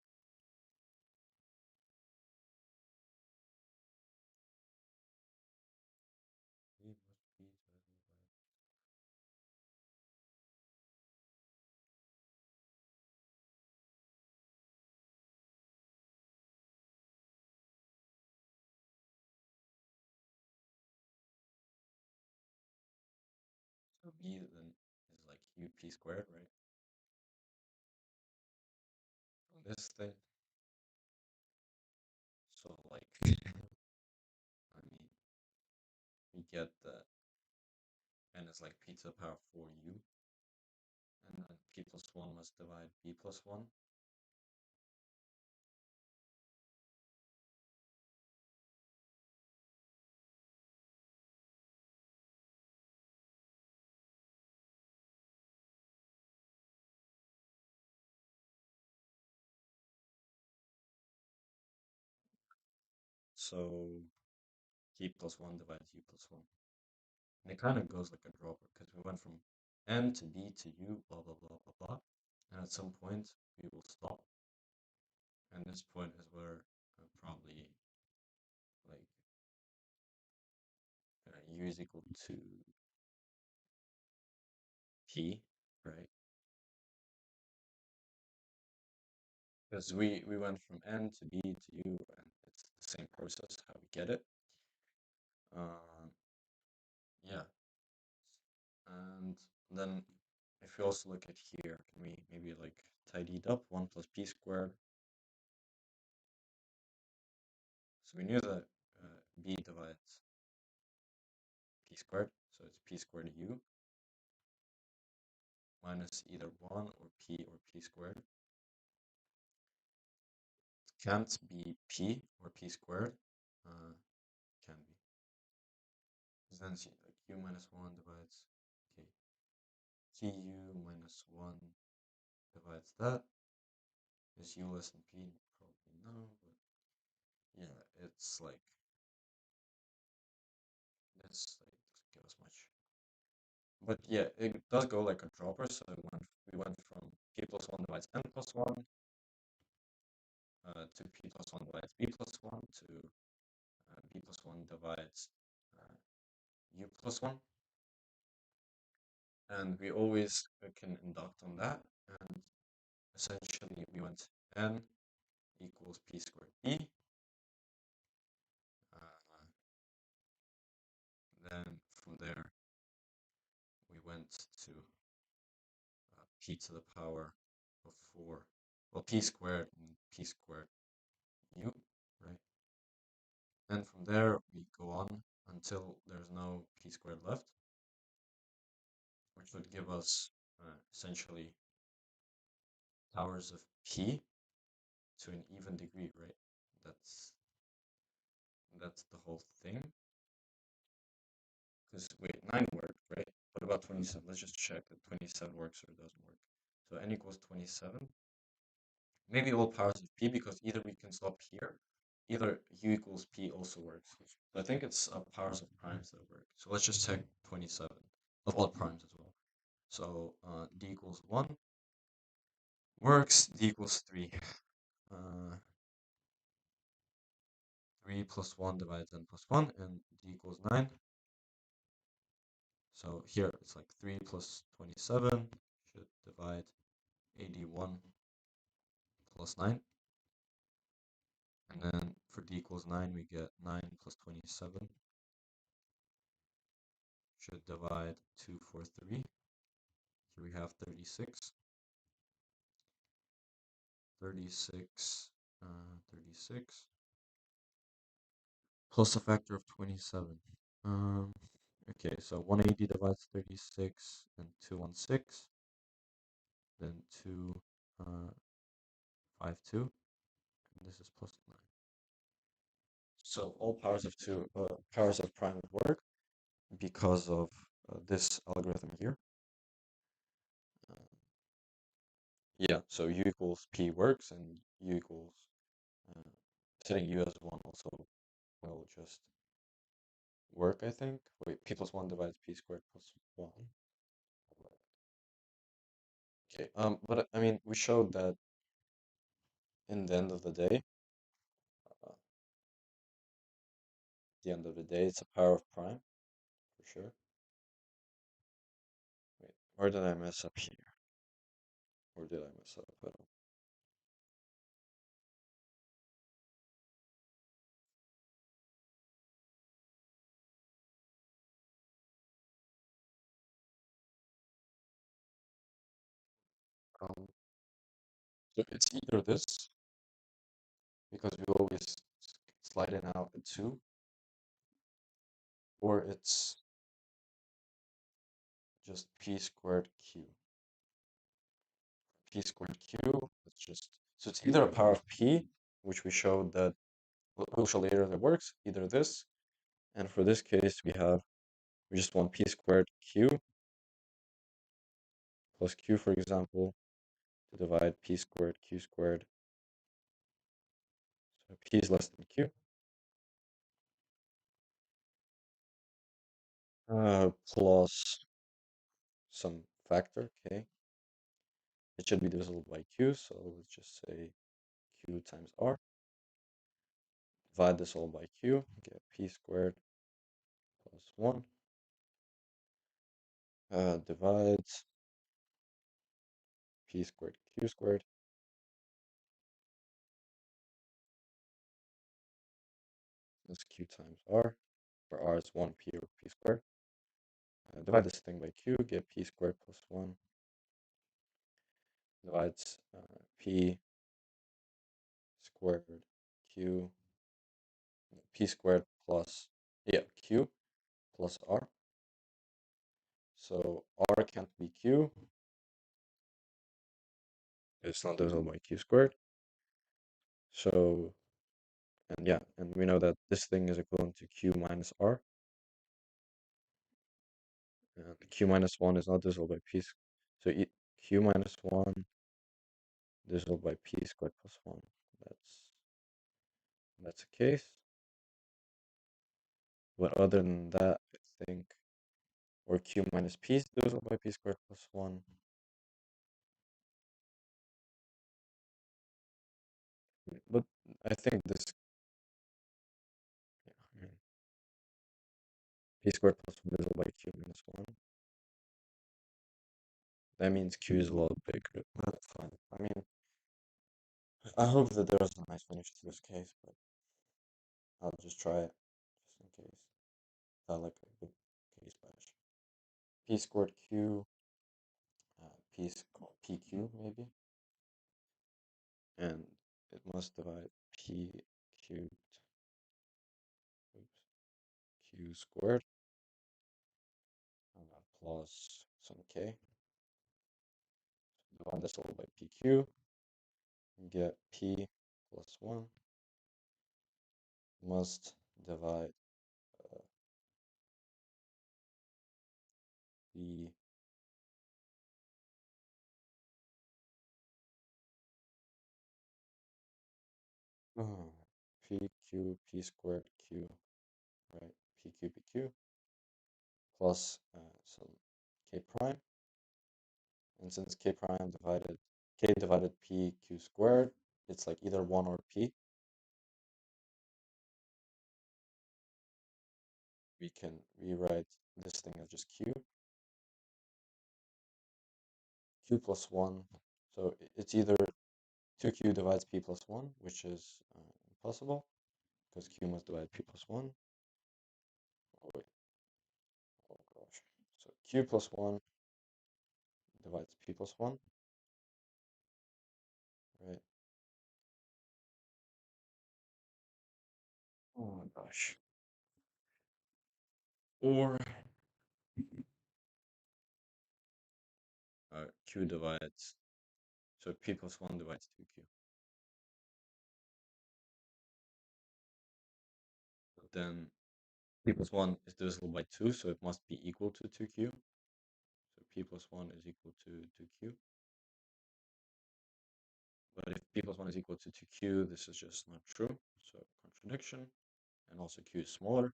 S1: V must be divisible by. So v then is like u p squared, right? This thing. So like, I mean, we get that n is like p to the power 4u, and then p plus 1 must divide b plus 1. So p plus 1 divides u plus 1. And it kind of goes like a dropper, because we went from n to b to u, blah, blah, blah, blah, blah. And at some point, we will stop. And this point is where probably like u is equal to p, right? Because we went from n to b to u, and it's the same process how we get it. Yeah, and then if we also look at here, can we maybe like tidy it up? 1 plus p squared. So we knew that b divides p squared, so it's p squared u minus either 1 or p squared. It can't be p or p squared. Can be. Because then see, like u minus 1 divides, okay, cu minus 1 divides that. Is u less than p? Probably no, but yeah, it's like, this like doesn't give us much. But yeah, it does go like a dropper, so we went from p plus 1 divides n plus 1 to p plus 1 divides b plus 1 to b plus 1 divides u plus 1. And we always can induct on that. And essentially, we went n equals p squared b. Then from there, we went to p to the power of 4. Well, p squared and p squared u, right? And from there, we go on until there's no p squared left, which would give us essentially powers of p to an even degree, right? That's that's the whole thing. Because wait, 9 worked, right? What about 27? Let's just check that 27 works or doesn't work. So n equals 27. Maybe all powers of p, because either we can stop here, either u equals p also works. So I think it's powers of primes that work. So let's just check 27 of all primes as well. So d equals 1 works, d equals 3. 3 plus 1 divides n plus 1, and d equals 9. So here it's like 3 plus 27 should divide 81 plus 9. And then for d equals 9, we get 9 plus 27 should divide 2, 4, 3. Here we have 36. 36, 36 plus a factor of 27. Okay, so 180 divides 36 and 216. Then 2, 5, 2. And this is plus 9. So all powers of prime would work because of this algorithm here. Yeah, so u equals p works, and u equals setting u as 1 also will just work, I think. Wait, p plus 1 divides p squared plus 1. Okay, but I mean, we showed that in the end of the day, it's a power of prime, for sure. Wait, where did I mess up here? Or did I mess up at all? So it's either this, because we always slide in out at 2, or it's just p squared q. P squared q, it's just, so it's either a power of p, which we showed that, we'll show later that works, either this, and for this case, we just want p squared q plus q, for example, to divide p squared q squared. So p is less than q. Plus some factor, k. It should be divisible by q, so let's just say
S2: q times r. Divide this all by q, get p squared plus 1. Divides p squared q squared. That's q times r, where r is 1p over p squared. Divide this thing by q, get p squared plus 1. Divides p squared q, p squared plus, q plus r. So r can't be q. It's not divisible by q squared. So, and we know that this thing is equivalent to q minus r. And q minus 1 is not divisible by p. So q minus 1 divisible by p squared plus 1. That's the case. But other than that, I think, or q minus p is divisible by p squared plus 1. But I think this, yeah, p squared plus 1 divisible by q minus 1. That means q is a lot bigger. That's fine. I mean, I hope that there was a nice finish to this case, but I'll just try it, just in case. I like a good case bash. P squared q, pq maybe, and it must divide p cubed, q squared, plus some k. Divide this all by pq, get p plus 1, must divide the pq, p squared q, right, pq, pq, plus some k prime. And since k divided p q squared, it's like either 1 or p. We can rewrite this thing as just q plus 1. So it's either 2q divides p plus 1, which is impossible, because q must divide p plus 1. Oh, wait. Oh, gosh. So q plus 1 divides p plus 1, right? Oh my gosh. Or q divides, so p plus 1 divides 2q. But then p plus 1 is divisible by 2, so it must be equal to 2q. So p plus 1 is equal to 2q. But if p plus 1 is equal to 2q, this is just not true. So contradiction. And also q is smaller.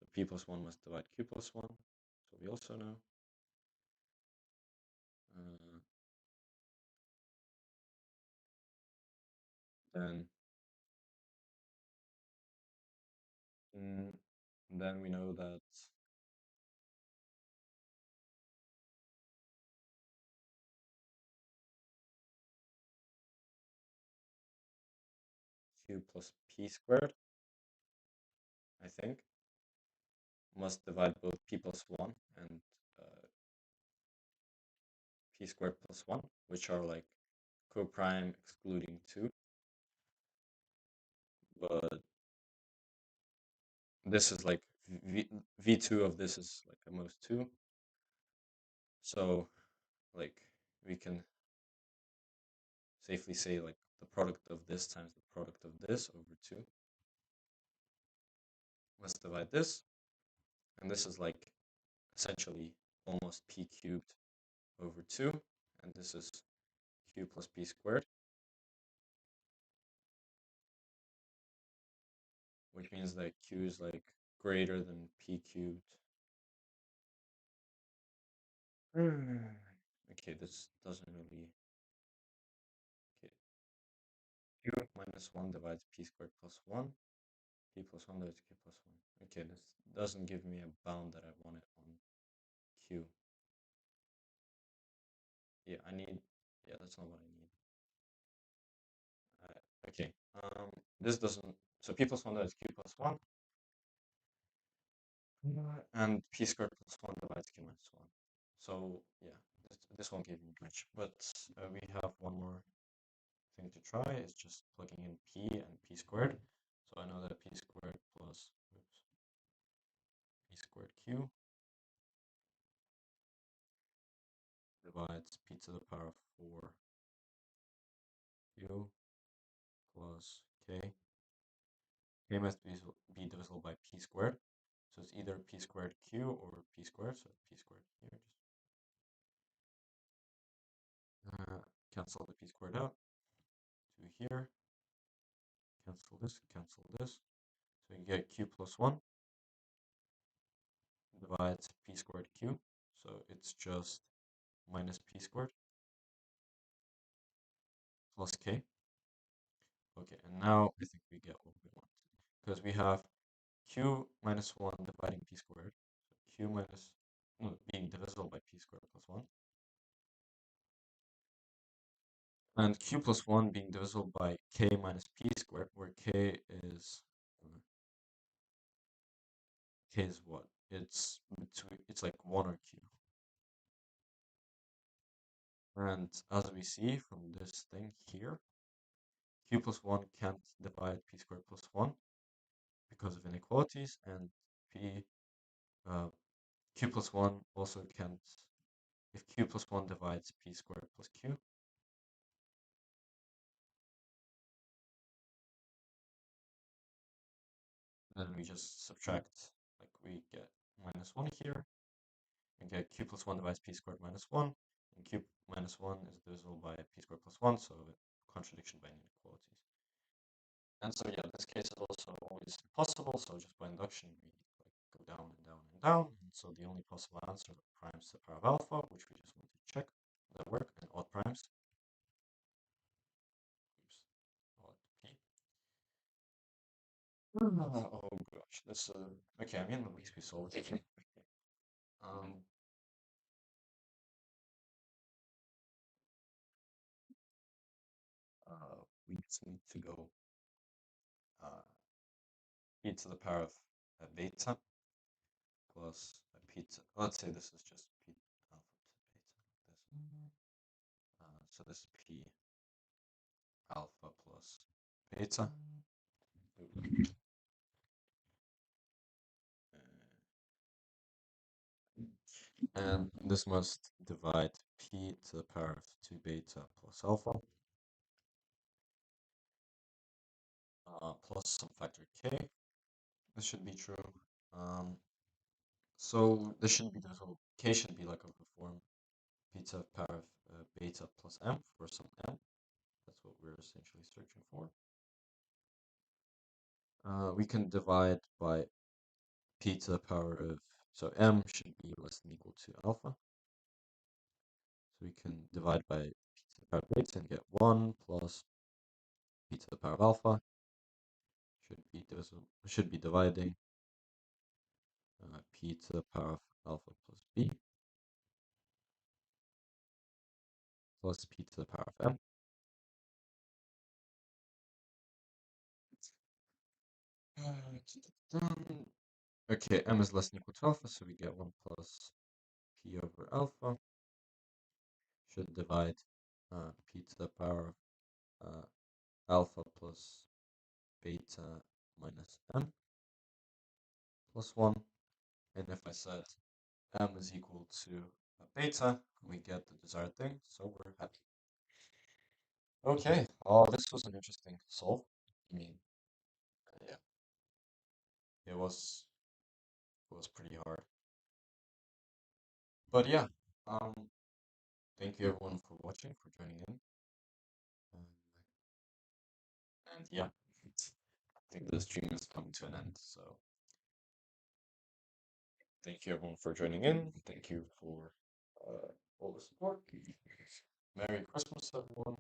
S2: So p plus 1 must divide q plus 1. So we also know. Then then we know that q plus p squared, I think, must divide both p plus 1 and p squared plus 1, which are like coprime excluding 2. But this is like v2 of this is like at most 2. So like we can safely say like the product of this times the product of this over 2. Let's divide this. And this is like essentially almost p cubed over 2. And this is q plus p squared, which means that q is like greater than p cubed. Okay, this doesn't really. Okay.
S1: q minus 1 divides p squared plus 1. P plus 1 divides q plus 1. Okay, this doesn't give me a bound that I want it on q. Yeah, that's not what I need. Okay, this doesn't, so p plus 1 divides q plus 1, and p squared plus 1 divides q minus 1. So, yeah, this won't give me much, but we have one more thing to try. It's just plugging in p and p squared. So I know that p squared plus, p squared q divides p to the power of 4 q plus k. K must be divisible by p squared. So it's either p squared q or p squared. So p squared here. Just cancel the p squared out to here. Cancel this, cancel this. So you get q plus 1 divides p squared q. So it's just minus p squared plus k. Okay, and now I think we get what we want. Because we have q minus 1 dividing p squared. So q minus, no, being divisible by p squared plus 1. And q plus 1 being divisible by k minus p squared, where k is what? It's like 1 or q. And as we see from this thing here, q plus 1 can't divide p squared plus 1 because of inequalities, and uh, q plus 1 also can't, if q plus 1 divides p squared plus q, then we just subtract, like we get minus 1 here, and get q plus 1 divides p squared minus 1, and q minus 1 is divisible by p squared plus 1, so contradiction by inequalities. And so, yeah, this case is also always possible, so just by induction, we go down and down and down. And so the only possible answer are primes to the power of alpha, which we just want to check that work, and odd primes. Oops, odd p. Oh gosh, this okay. I mean, at least we solved it. We just need to go p to the power of beta plus p to, let's say this is just p alpha to beta, like this. So this is p alpha plus beta. And this must divide p to the power of 2 beta plus alpha plus some factor k. This should be true. So this shouldn't be divisible. K should be like of the form p to the power of beta plus m for some m. That's what we're essentially searching for. We can divide by p to the power of, so m should be less than or equal to alpha. So we can divide by p to the power of beta and get 1 plus p to the power of alpha. Should be dividing p to the power of alpha plus b plus p to the power of m. Okay, m is less than or equal to alpha, so we get 1 plus p over alpha. Should divide p to the power of alpha plus beta minus m plus 1. And if I set m is equal to beta, we get the desired thing, so we're happy. Okay, this was an interesting solve. I mean, yeah, it was pretty hard. But yeah, thank you everyone for watching, for joining in. Um, and yeah, I think the stream is coming to an end. So thank you everyone for joining in. Thank you for all the support. Merry Christmas, everyone.